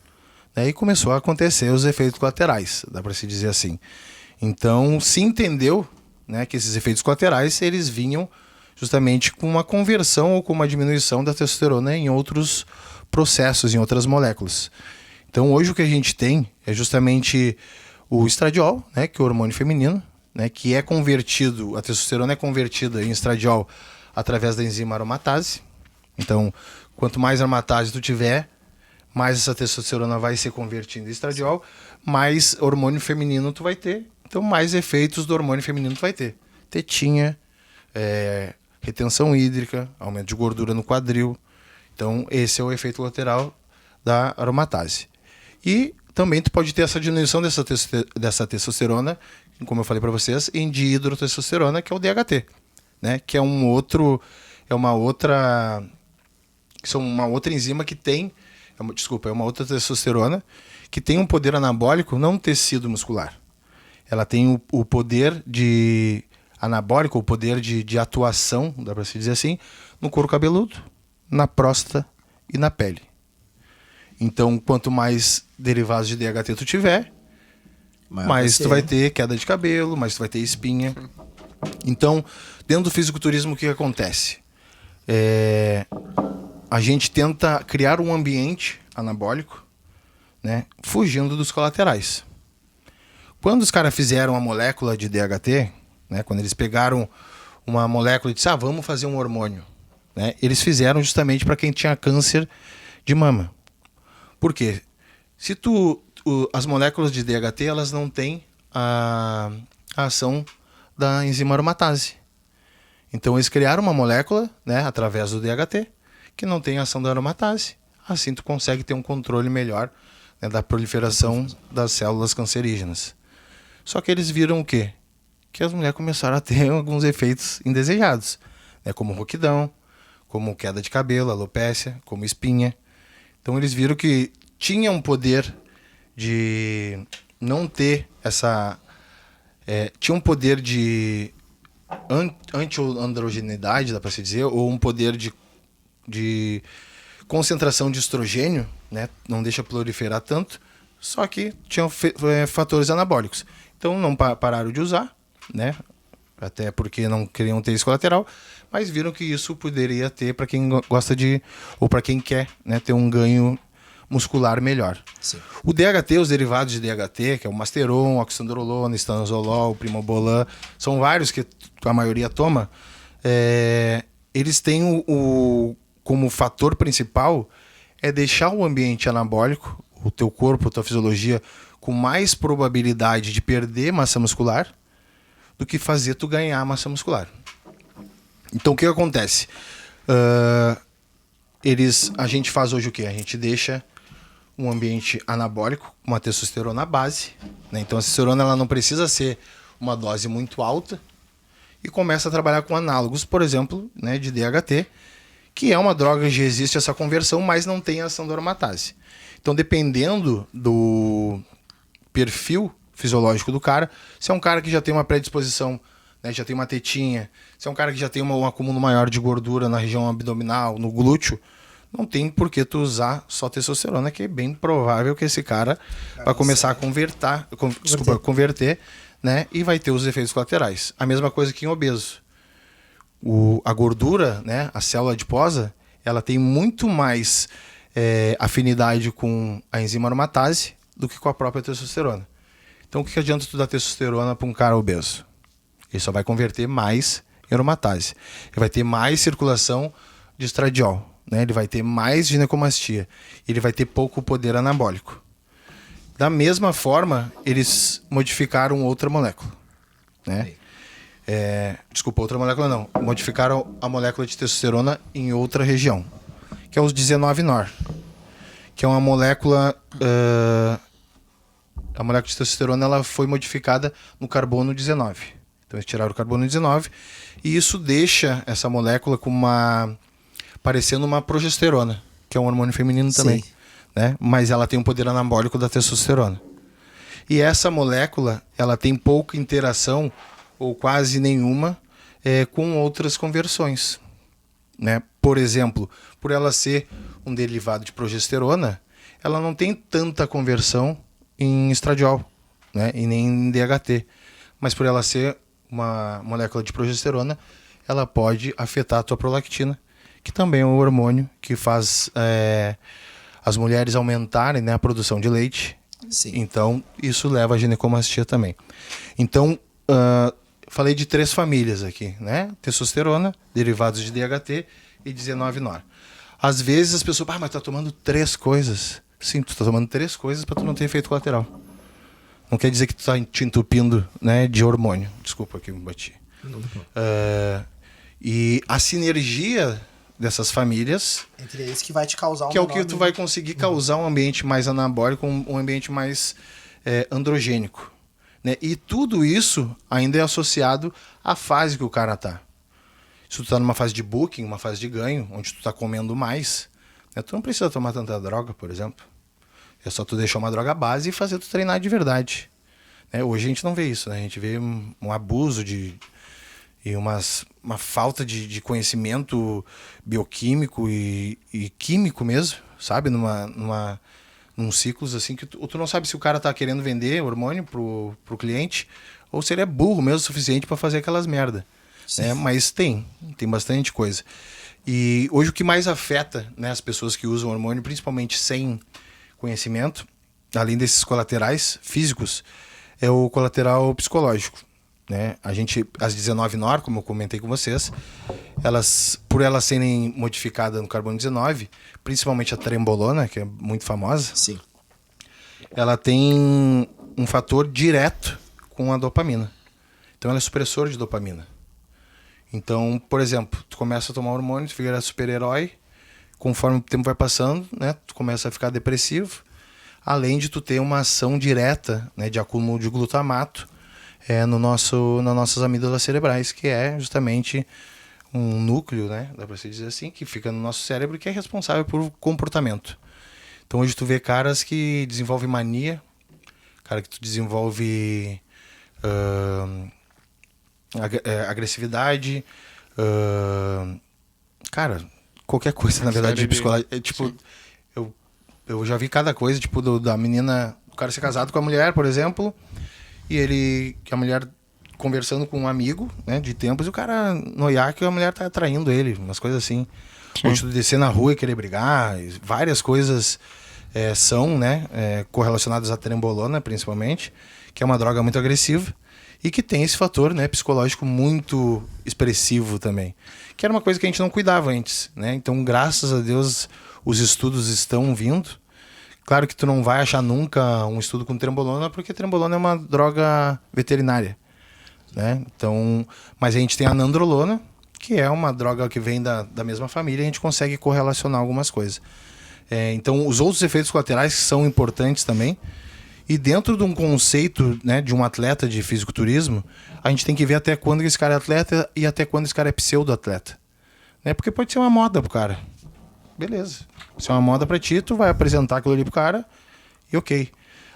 né, e começou a acontecer os efeitos colaterais, dá para se dizer assim. Então se entendeu, né, que esses efeitos colaterais eles vinham justamente com uma conversão ou com uma diminuição da testosterona em outros processos, em outras moléculas. Então hoje o que a gente tem é justamente o estradiol, né, que é o hormônio feminino, né, que é convertido, a testosterona é convertida em estradiol através da enzima aromatase. Então, quanto mais aromatase tu tiver, mais essa testosterona vai se convertindo em estradiol, mais hormônio feminino tu vai ter. Então, mais efeitos do hormônio feminino tu vai ter. Tetinha, retenção hídrica, aumento de gordura no quadril. Então, esse é o efeito colateral da aromatase. E também tu pode ter essa diminuição dessa testosterona, como eu falei para vocês, em dihidrotestosterona, que é o DHT, né? Que é uma outra enzima que tem, é uma outra testosterona que tem um poder anabólico não no tecido muscular. Ela tem o poder de anabólico, o poder de atuação, dá para se dizer assim, no couro cabeludo, na próstata e na pele. Então, quanto mais derivados de DHT tu tiver, mais tu vai ter queda de cabelo, mais tu vai ter espinha. Então, dentro do fisiculturismo, o que acontece? A gente tenta criar um ambiente anabólico, né, fugindo dos colaterais. Quando os caras fizeram a molécula de DHT, né, quando eles pegaram uma molécula e disseram, vamos fazer um hormônio, né, eles fizeram justamente para quem tinha câncer de mama. Por quê? Se as moléculas de DHT elas não têm a ação da enzima aromatase. Então eles criaram uma molécula, né, através do DHT, que não tem a ação da aromatase. Assim tu consegue ter um controle melhor, né, da proliferação das células cancerígenas. Só que eles viram o quê? Que as mulheres começaram a ter alguns efeitos indesejados, né, como rouquidão, como queda de cabelo, alopécia, como espinha. Então eles viram que tinha um poder de não ter essa... tinha um poder de anti-androgenidade, dá para se dizer, ou um poder de concentração de estrogênio, né? Não deixa proliferar tanto, só que tinham fatores anabólicos. Então não pararam de usar, né? Até porque não queriam ter esse colateral, mas viram que isso poderia ter para quem gosta de, ou para quem quer, né, ter um ganho muscular melhor. Sim. O DHT, os derivados de DHT, que é o Masteron, oxandrolona, estanozolol, primobolan, são vários que a maioria toma, eles têm como fator principal é deixar o ambiente anabólico, o teu corpo, a tua fisiologia, com mais probabilidade de perder massa muscular do que fazer tu ganhar massa muscular. Então, o que acontece? A gente faz hoje o quê? A gente deixa um ambiente anabólico, uma testosterona base, né? Então, a testosterona ela não precisa ser uma dose muito alta e começa a trabalhar com análogos, por exemplo, né, de DHT, que é uma droga que existe essa conversão, mas não tem ação da aromatase. Então, dependendo do perfil fisiológico do cara, se é um cara que já tem uma predisposição, né, já tem uma tetinha, se é um cara que já tem um acúmulo maior de gordura na região abdominal, no glúteo, não tem por que tu usar só testosterona, que é bem provável que esse cara vai começar a converter, né, e vai ter os efeitos colaterais. A mesma coisa que em obeso. A gordura, né, a célula adiposa, ela tem muito mais afinidade com a enzima aromatase do que com a própria testosterona. Então, o que adianta tu dar testosterona para um cara obeso? Ele só vai converter mais em aromatase. Ele vai ter mais circulação de estradiol, né? Ele vai ter mais ginecomastia. Ele vai ter pouco poder anabólico. Da mesma forma, eles modificaram outra molécula, né? Desculpa, outra molécula não. Modificaram a molécula de testosterona em outra região, que é os 19-NOR, que é uma molécula... a molécula de testosterona ela foi modificada no carbono 19. Então eles tiraram o carbono 19 e isso deixa essa molécula parecendo uma progesterona, que é um hormônio feminino também, né? Mas ela tem um poder anabólico da testosterona. E essa molécula ela tem pouca interação ou quase nenhuma com outras conversões, né? Por exemplo, por ela ser um derivado de progesterona, ela não tem tanta conversão em estradiol, né? E nem em DHT. Mas por ela ser uma molécula de progesterona, ela pode afetar a tua prolactina, que também é um hormônio que faz as mulheres aumentarem, né, a produção de leite. Sim. Então, isso leva à ginecomastia também. Então, falei de 3 famílias aqui, né? Testosterona, derivados de DHT e 19-NOR. Às vezes as pessoas, mas tu tá tomando 3 coisas. Sim, tu tá tomando 3 coisas para tu não ter efeito colateral. Não quer dizer que tu tá te entupindo, né, de hormônio. Desculpa que eu me bati. E a sinergia dessas famílias... Entre eles que vai te causar que é o que tu vai conseguir causar um ambiente mais anabólico, um ambiente mais androgênico, né? E tudo isso ainda é associado à fase que o cara tá. Se tu tá numa fase de booking, uma fase de ganho, onde tu tá comendo mais, né, tu não precisa tomar tanta droga, por exemplo. É só tu deixar uma droga base e fazer tu treinar de verdade, né? Hoje a gente não vê isso, né? A gente vê um abuso e uma falta de conhecimento bioquímico e químico mesmo, sabe? Num ciclos assim que tu não sabe se o cara tá querendo vender hormônio pro cliente ou se ele é burro mesmo o suficiente para fazer aquelas merda, né? Mas tem bastante coisa. E hoje o que mais afeta, né, as pessoas que usam hormônio, principalmente sem conhecimento, além desses colaterais físicos, é o colateral psicológico, né? As 19-NOR, como eu comentei com vocês, por elas serem modificadas no carbono 19, principalmente a trembolona, que é muito famosa, Sim. ela tem um fator direto com a dopamina. Então ela é supressor de dopamina. Então, por exemplo, tu começa a tomar hormônio, tu fica super-herói, conforme o tempo vai passando, né, tu começa a ficar depressivo, além de tu ter uma ação direta, né, de acúmulo de glutamato nas nossas amígdalas cerebrais, que é justamente um núcleo, né, dá pra se dizer assim, que fica no nosso cérebro, que é responsável por comportamento. Então hoje tu vê caras que desenvolvem mania, cara que tu desenvolve agressividade, cara, qualquer coisa, na verdade, psicológica. Tipo, eu já vi cada coisa, tipo, da menina, o cara ser casado com a mulher, por exemplo, e que a mulher conversando com um amigo, né, de tempos, e o cara noiar que a mulher tá traindo ele, umas coisas assim. Ou tu descer na rua e querer brigar, várias coisas são, né, correlacionadas à trembolona, principalmente, que é uma droga muito agressiva, E que tem esse fator, né, psicológico muito expressivo também. Que era uma coisa que a gente não cuidava antes, né? Então, graças a Deus, os estudos estão vindo. Claro que tu não vai achar nunca um estudo com trembolona, porque trembolona é uma droga veterinária, né? Então, mas a gente tem a nandrolona, que é uma droga que vem da mesma família, e a gente consegue correlacionar algumas coisas. Então, os outros efeitos colaterais são importantes também. E dentro de um conceito, né, de um atleta de fisiculturismo, a gente tem que ver até quando esse cara é atleta e até quando esse cara é pseudo-atleta. Né? Porque pode ser uma moda pro cara. Beleza. Se é uma moda pra ti, tu vai apresentar aquilo ali pro cara e ok.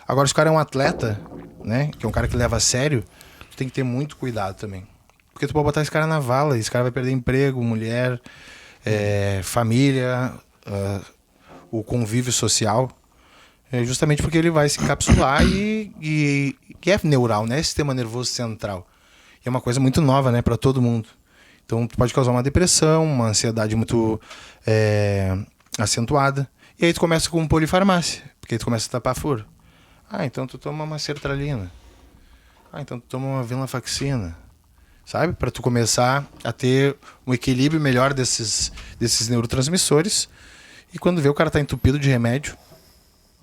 Agora, se o cara é um atleta, né, que é um cara que leva a sério, tu tem que ter muito cuidado também. Porque tu pode botar esse cara na vala e esse cara vai perder emprego, mulher, família, o convívio social. Justamente porque ele vai se encapsular e é neural, né? Sistema nervoso central. E é uma coisa muito nova, né? Para todo mundo. Então, pode causar uma depressão, uma ansiedade muito acentuada. E aí tu começa com polifarmácia, porque aí tu começa a tapar furo. Então tu toma uma sertralina. Então tu toma uma venlafaxina. Sabe? Para tu começar a ter um equilíbrio melhor desses neurotransmissores. E quando vê, o cara tá entupido de remédio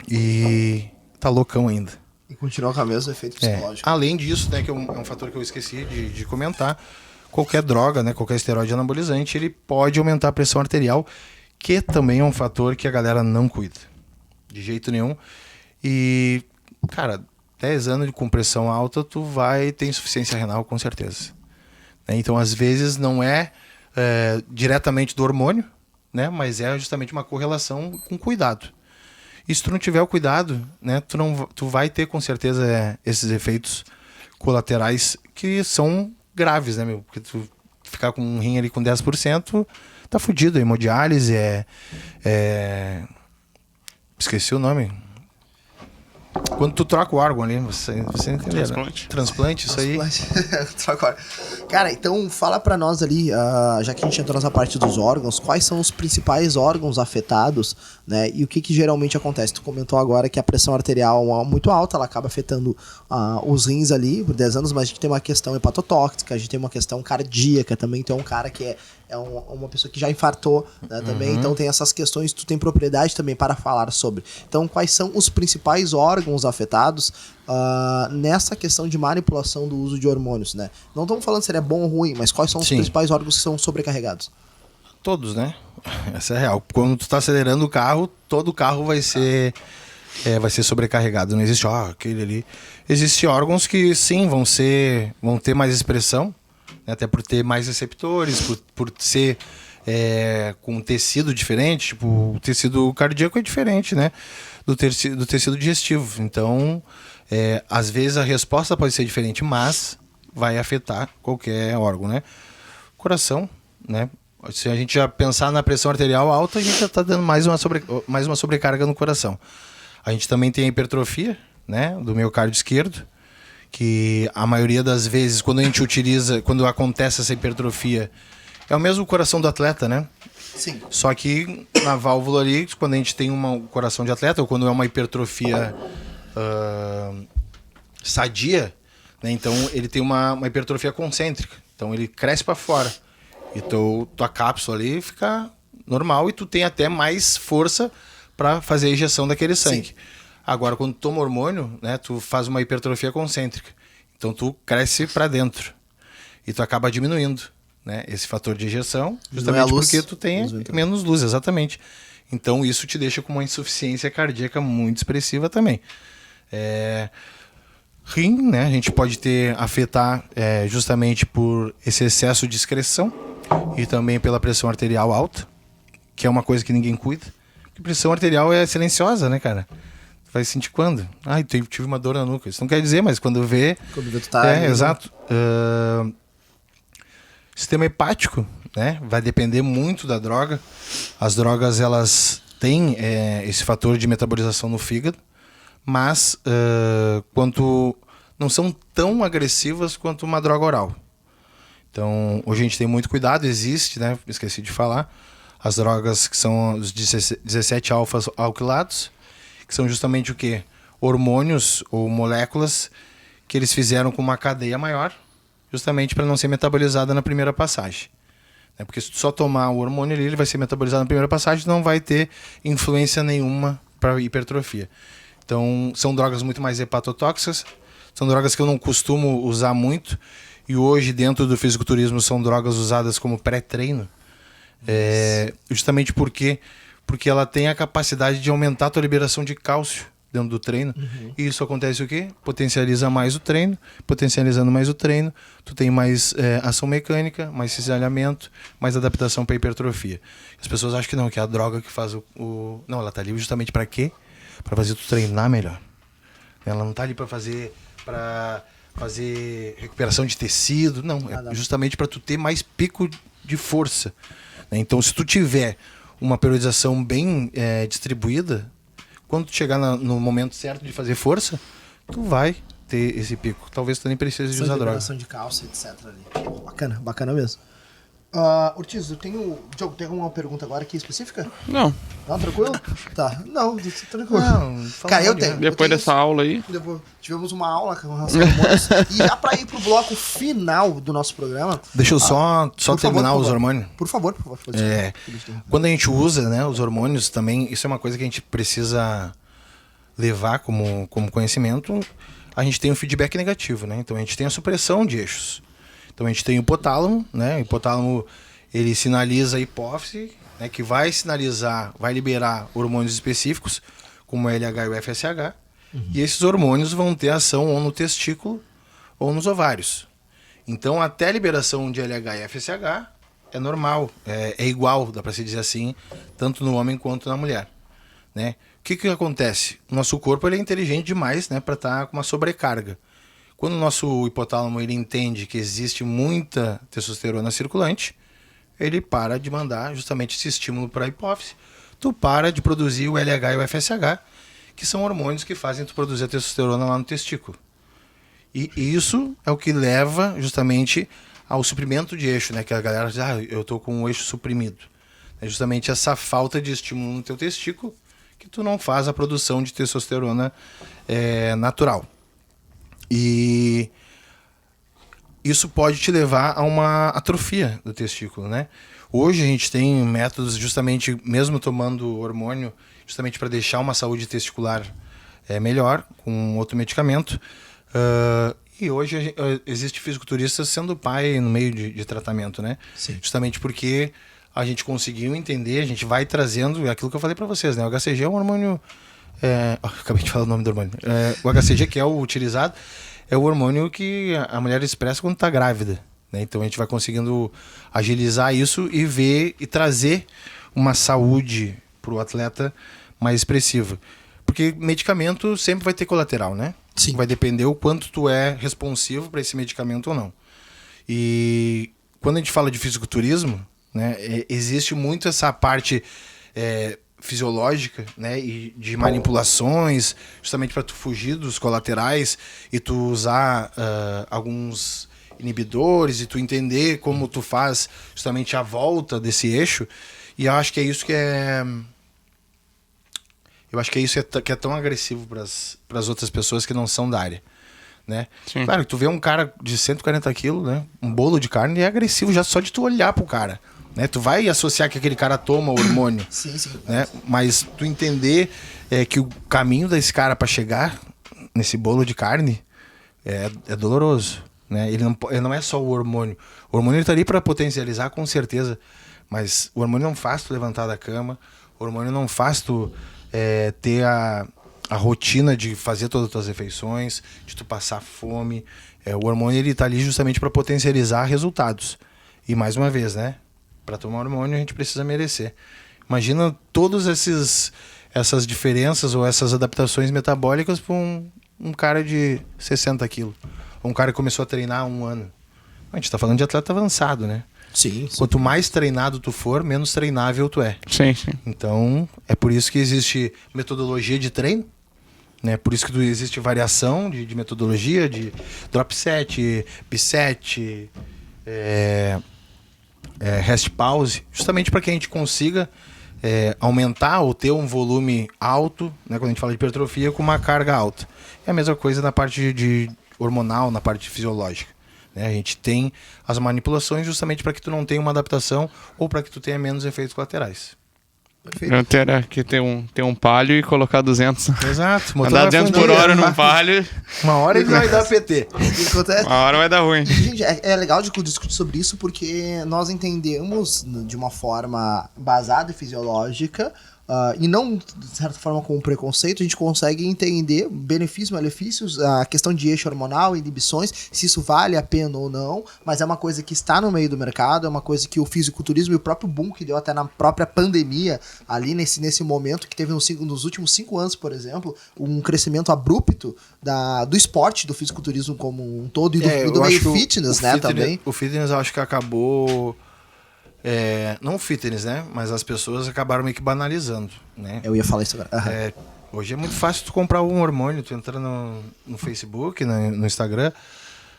e tá loucão ainda. E continua com o mesmo efeito psicológico. Além disso, né, que é um fator que eu esqueci de comentar, qualquer droga, né, qualquer esteroide anabolizante, ele pode aumentar a pressão arterial, que também é um fator que a galera não cuida. De jeito nenhum. E, cara, 10 anos com pressão alta, tu vai ter insuficiência renal, com certeza. Então, às vezes, não é diretamente do hormônio, né, mas é justamente uma correlação com cuidado. E se tu não tiver o cuidado, né, tu vai ter com certeza esses efeitos colaterais que são graves, né, meu? Porque tu ficar com um rim ali com 10%, tá fudido. Hemodiálise, esqueci o nome. Quando tu troca o órgão ali, você entendeu? Transplante. Né? Transplante, isso aí. Cara, então fala pra nós ali, já que a gente entrou nessa parte dos órgãos, quais são os principais órgãos afetados, né? E o que geralmente acontece? Tu comentou agora que a pressão arterial é muito alta, ela acaba afetando os rins ali por 10 anos, mas a gente tem uma questão hepatotóxica, a gente tem uma questão cardíaca também, então um cara que é uma pessoa que já infartou, né, também, então tem essas questões, tu tem propriedade também para falar sobre. Então, quais são os principais órgãos afetados nessa questão de manipulação do uso de hormônios, né? Não estamos falando se ele é bom ou ruim, mas quais são os principais órgãos que são sobrecarregados? Todos, né? Essa é real. Quando tu tá acelerando o carro, todo o carro vai ser sobrecarregado. Não existe, aquele ali. Existem órgãos que, sim, vão ter mais expressão, até por ter mais receptores, por ser com um tecido diferente, tipo, o tecido cardíaco é diferente, né, do tecido digestivo. Então, às vezes a resposta pode ser diferente, mas vai afetar qualquer órgão, né. Coração, né, se a gente já pensar na pressão arterial alta, a gente já está dando mais uma sobrecarga no coração. A gente também tem a hipertrofia, né, do miocárdio esquerdo, que a maioria das vezes, quando acontece essa hipertrofia, é o mesmo coração do atleta, né? Sim. Só que na válvula ali, quando a gente tem um coração de atleta, ou quando é uma hipertrofia sadia, né? Então ele tem uma hipertrofia concêntrica. Então ele cresce para fora. E tua cápsula ali fica normal e tu tem até mais força para fazer a injeção daquele sangue. Sim. Agora, quando tu toma hormônio, né, tu faz uma hipertrofia concêntrica. Então, tu cresce para dentro. E tu acaba diminuindo, né, esse fator de ejeção, justamente porque tu tem menos luz, exatamente. Então, isso te deixa com uma insuficiência cardíaca muito expressiva também. Rim, né, a gente pode afetar justamente por esse excesso de excreção e também pela pressão arterial alta, que é uma coisa que ninguém cuida. Porque pressão arterial é silenciosa, né, cara? Vai sentir quando? Tive uma dor na nuca. Isso não quer dizer, mas quando vê... Quando vê tu tá... exato. Sistema hepático, né? Vai depender muito da droga. As drogas, elas têm esse fator de metabolização no fígado, mas quanto não são tão agressivas quanto uma droga oral. Então, hoje a gente tem muito cuidado. Existe, né? Esqueci de falar. As drogas que são os 17 alfa-alquilados, que são justamente o quê? Hormônios ou moléculas que eles fizeram com uma cadeia maior, justamente para não ser metabolizada na primeira passagem. Porque se tu só tomar o hormônio ali, ele vai ser metabolizado na primeira passagem, não vai ter influência nenhuma para hipertrofia. Então, são drogas muito mais hepatotóxicas, são drogas que eu não costumo usar muito, e hoje dentro do fisiculturismo são drogas usadas como pré-treino, justamente porque ela tem a capacidade de aumentar a tua liberação de cálcio dentro do treino. E isso acontece o quê? Potencializa mais o treino. Potencializando mais o treino, tu tem mais ação mecânica, mais cisalhamento, mais adaptação para hipertrofia. As pessoas acham que não, que é a droga que faz o... Não, ela tá ali justamente para quê? Para fazer tu treinar melhor. Ela não tá ali para fazer recuperação de tecido, não. É justamente para tu ter mais pico de força. Então, se tu tiver uma periodização bem distribuída, quando tu chegar no momento certo de fazer força, tu vai ter esse pico. Talvez tu nem precise de usar droga. De cálcio, etc. Ali. Bacana, bacana mesmo. Ortiz, Diogo, tem alguma pergunta agora aqui específica? Não. Não, tranquilo? Tá. Não, tranquilo. Não, Cara, eu tenho. Depois dessa aula aí. Tivemos uma aula com relação a hormônios. E já pra ir pro bloco final do nosso programa. Deixa eu só terminar os hormônios. Por favor. Quando a gente usa, né, os hormônios também, isso é uma coisa que a gente precisa levar como conhecimento. A gente tem um feedback negativo, né? Então a gente tem a supressão de eixos. Então a gente tem o hipotálamo, né? O hipotálamo, ele sinaliza a hipófise, né, que vai liberar hormônios específicos, como o LH e o FSH. E esses hormônios vão ter ação ou no testículo ou nos ovários. Então até a liberação de LH e FSH é normal, é igual, dá para se dizer assim, tanto no homem quanto na mulher, né? O que acontece? O nosso corpo ele é inteligente demais, né, para estar com uma sobrecarga. Quando o nosso hipotálamo ele entende que existe muita testosterona circulante, ele para de mandar justamente esse estímulo para a hipófise. Tu para de produzir o LH e o FSH, que são hormônios que fazem tu produzir a testosterona lá no testículo. E isso é o que leva justamente ao suprimento de eixo, né? Que a galera diz, eu tô com o eixo suprimido. É justamente essa falta de estímulo no teu testículo que tu não faz a produção de testosterona natural. E isso pode te levar a uma atrofia do testículo, né? Hoje a gente tem métodos justamente, mesmo tomando hormônio, justamente para deixar uma saúde testicular melhor, com outro medicamento. E hoje existe fisiculturistas sendo pai no meio de tratamento, né? Sim. Justamente porque a gente conseguiu entender, a gente vai trazendo aquilo que eu falei para vocês, né? O HCG é um hormônio... acabei de falar o nome do hormônio. O HCG, que é o utilizado, é o hormônio que a mulher expressa quando está grávida, né? Então a gente vai conseguindo agilizar isso e ver e trazer uma saúde para o atleta mais expressiva. Porque medicamento sempre vai ter colateral, né? Sim. Vai depender o quanto tu é responsivo para esse medicamento ou não. E quando a gente fala de fisiculturismo, né, existe muito essa parte fisiológica, né, e de manipulações, justamente para tu fugir dos colaterais e tu usar alguns inibidores e tu entender como tu faz justamente a volta desse eixo. E eu acho que é isso que é... Eu acho que é isso que é tão agressivo para as outras pessoas que não são da área, né? Sim. Claro, tu vê um cara de 140 quilos, né, um bolo de carne, é agressivo já só de tu olhar pro cara, né? Tu vai associar que aquele cara toma hormônio, Sim. né? Mas tu entender que o caminho desse cara para chegar nesse bolo de carne é doloroso, né? Ele não é só o hormônio. O hormônio está ali para potencializar, com certeza, mas o hormônio não faz tu levantar da cama, o hormônio não faz tu ter a rotina de fazer todas as tuas refeições, de tu passar fome. O hormônio ele tá ali justamente para potencializar resultados. E mais uma vez, né? Para tomar hormônio a gente precisa merecer. Imagina todas essas diferenças ou essas adaptações metabólicas para um cara de 60 quilos. Ou um cara que começou a treinar há 1 ano. A gente tá falando de atleta avançado, né? Sim. Quanto mais treinado tu for, menos treinável tu é. Sim. Então, é por isso que existe metodologia de treino, né? Por isso que existe variação de metodologia, de drop set, biset, rest pause, justamente para que a gente consiga aumentar ou ter um volume alto, né? Quando a gente fala de hipertrofia, com uma carga alta. É a mesma coisa na parte de hormonal, na parte fisiológica. Né? A gente tem as manipulações justamente para que tu não tenha uma adaptação ou para que tu tenha menos efeitos colaterais. Perfeito. Eu teria que ter um palio e colocar 200. Exato. O motor Andar vai 200 por fundir. hora num palio, Uma hora ele vai dar PT. uma hora vai dar ruim. Gente, é legal de discutir sobre isso porque nós entendemos de uma forma basada e fisiológica e não, de certa forma, com preconceito, a gente consegue entender benefícios, malefícios, a questão de eixo hormonal, inibições, se isso vale a pena ou não, mas é uma coisa que está no meio do mercado, é uma coisa que o fisiculturismo e o próprio boom que deu até na própria pandemia, ali nesse momento, que teve nos últimos 5 anos, por exemplo, um crescimento abrupto do esporte, do fisiculturismo como um todo, e do meio fitness, né, também. O fitness eu acho que acabou... não o fitness, né? Mas as pessoas acabaram meio que banalizando, né? Eu ia falar isso agora. Uhum. Hoje é muito fácil tu comprar um hormônio, tu entra no Facebook, no Instagram.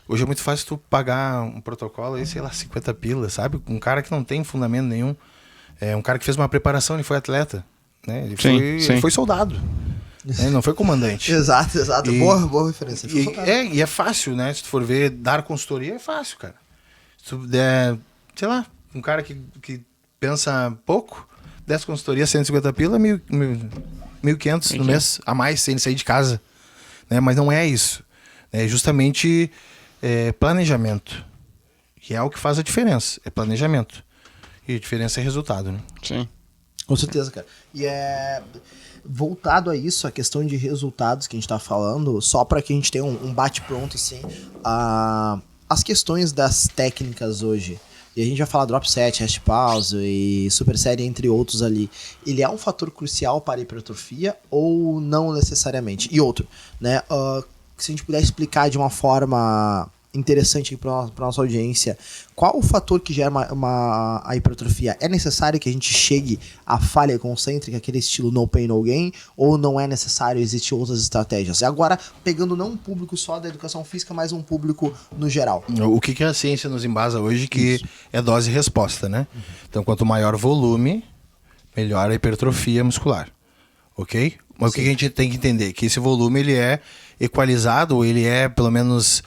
Hoje é muito fácil tu pagar um protocolo aí, sei lá, 50 pilas, sabe? Um cara que não tem fundamento nenhum. Um cara que fez uma preparação, ele foi atleta, né? Ele foi soldado. Ele não foi comandante. Exato. Boa referência. E é fácil, né? Se tu for ver, dar consultoria é fácil, cara. Se tu der, sei lá, um cara que pensa pouco, 10 consultorias, 150 pila, 1.500 no mês, a mais, sem sair de casa. Né? Mas não é isso. É justamente planejamento. Que é o que faz a diferença. É planejamento. E a diferença é resultado, né? Sim. Com certeza, cara. E voltado a isso, a questão de resultados que a gente tá falando, só para que a gente tenha um bate-pronto, assim, as questões das técnicas hoje. E a gente vai falar drop set, rest pause e super série, entre outros ali. Ele é um fator crucial para a hipertrofia ou não necessariamente? E outro, né? Se a gente puder explicar de uma forma interessante para nossa audiência, qual o fator que gera a hipertrofia? É necessário que a gente chegue à falha concêntrica, aquele estilo no pain, no gain, ou não é necessário, existem outras estratégias? E agora, pegando não um público só da educação física, mas um público no geral. O que a ciência nos embasa hoje que é dose e resposta, né? Uhum. Então, quanto maior volume, melhor a hipertrofia muscular, ok? Mas o que a gente tem que entender? Que esse volume ele é equalizado, ou ele é, pelo menos...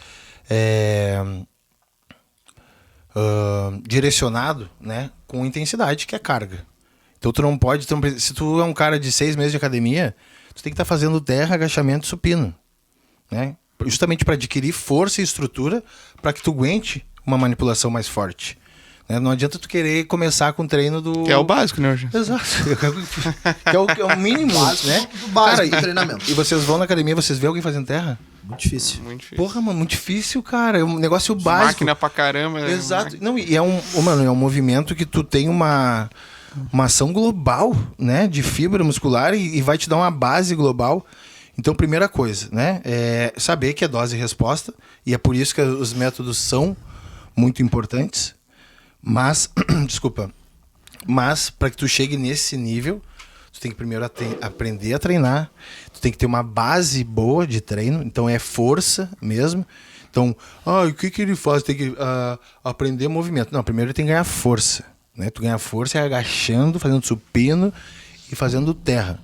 direcionado, né, com intensidade, que é carga. Então tu não pode, se tu é um cara de 6 meses de academia, tu tem que estar fazendo terra, agachamento e supino, né, justamente para adquirir força e estrutura para que tu aguente uma manipulação mais forte. Né? Não adianta tu querer começar com o treino do... Que é o básico, né, hoje? Exato. que é o mínimo, né? Do básico do treinamento. E vocês vão na academia, vocês vêem alguém fazendo terra? Muito difícil. Muito difícil. Porra, mano, muito difícil, cara. É um negócio básico. Máquina pra caramba. Né? Exato. Não, e é um movimento que tu tem uma ação global, né? De fibra muscular e vai te dar uma base global. Então, primeira coisa, né? É saber que é dose e resposta. E é por isso que os métodos são muito importantes. Mas, desculpa. Mas, para que tu chegue nesse nível, tu tem que primeiro aprender a treinar. Tu tem que ter uma base boa de treino. Então, é força mesmo. Então, o que ele faz? Tem que aprender movimento. Não, primeiro ele tem que ganhar força. Né? Tu ganha força agachando, fazendo supino e fazendo terra.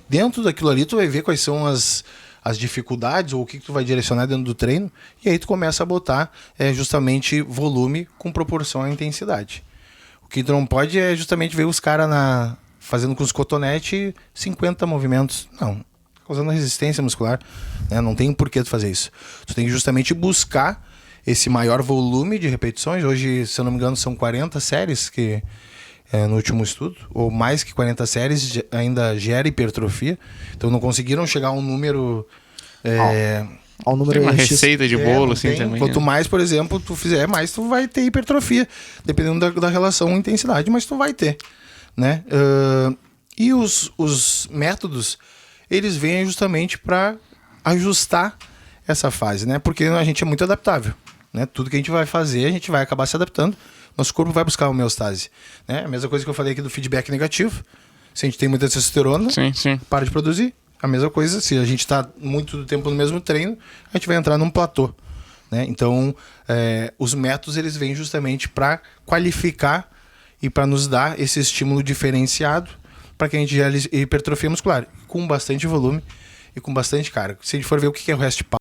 Dentro daquilo ali, tu vai ver quais são as dificuldades ou o que tu vai direcionar dentro do treino. E aí tu começa a botar justamente volume com proporção à intensidade. O que tu não pode é justamente ver os caras fazendo com os cotonetes 50 movimentos. Não, causando resistência muscular. Né? Não tem por que tu fazer isso. Tu tem que justamente buscar esse maior volume de repetições. Hoje, se eu não me engano, são 40 séries que no último estudo, ou mais que 40 séries ainda gera hipertrofia. Então não conseguiram chegar a um número... ao número tem uma X. receita de bolo, assim, também. Quanto mais, por exemplo, tu fizer, mais tu vai ter hipertrofia. Dependendo da relação intensidade, mas tu vai ter. Né? E os métodos, eles vêm justamente para ajustar essa fase, né? Porque a gente é muito adaptável. Né? Tudo que a gente vai fazer, a gente vai acabar se adaptando. Nosso corpo vai buscar a homeostase. Né? A mesma coisa que eu falei aqui do feedback negativo. Se a gente tem muita testosterona, para de produzir. A mesma coisa, se a gente está muito tempo no mesmo treino, a gente vai entrar num platô. Né? Então, os métodos eles vêm justamente para qualificar e para nos dar esse estímulo diferenciado para que a gente gere hipertrofia muscular, com bastante volume e com bastante carga. Se a gente for ver o que é o rest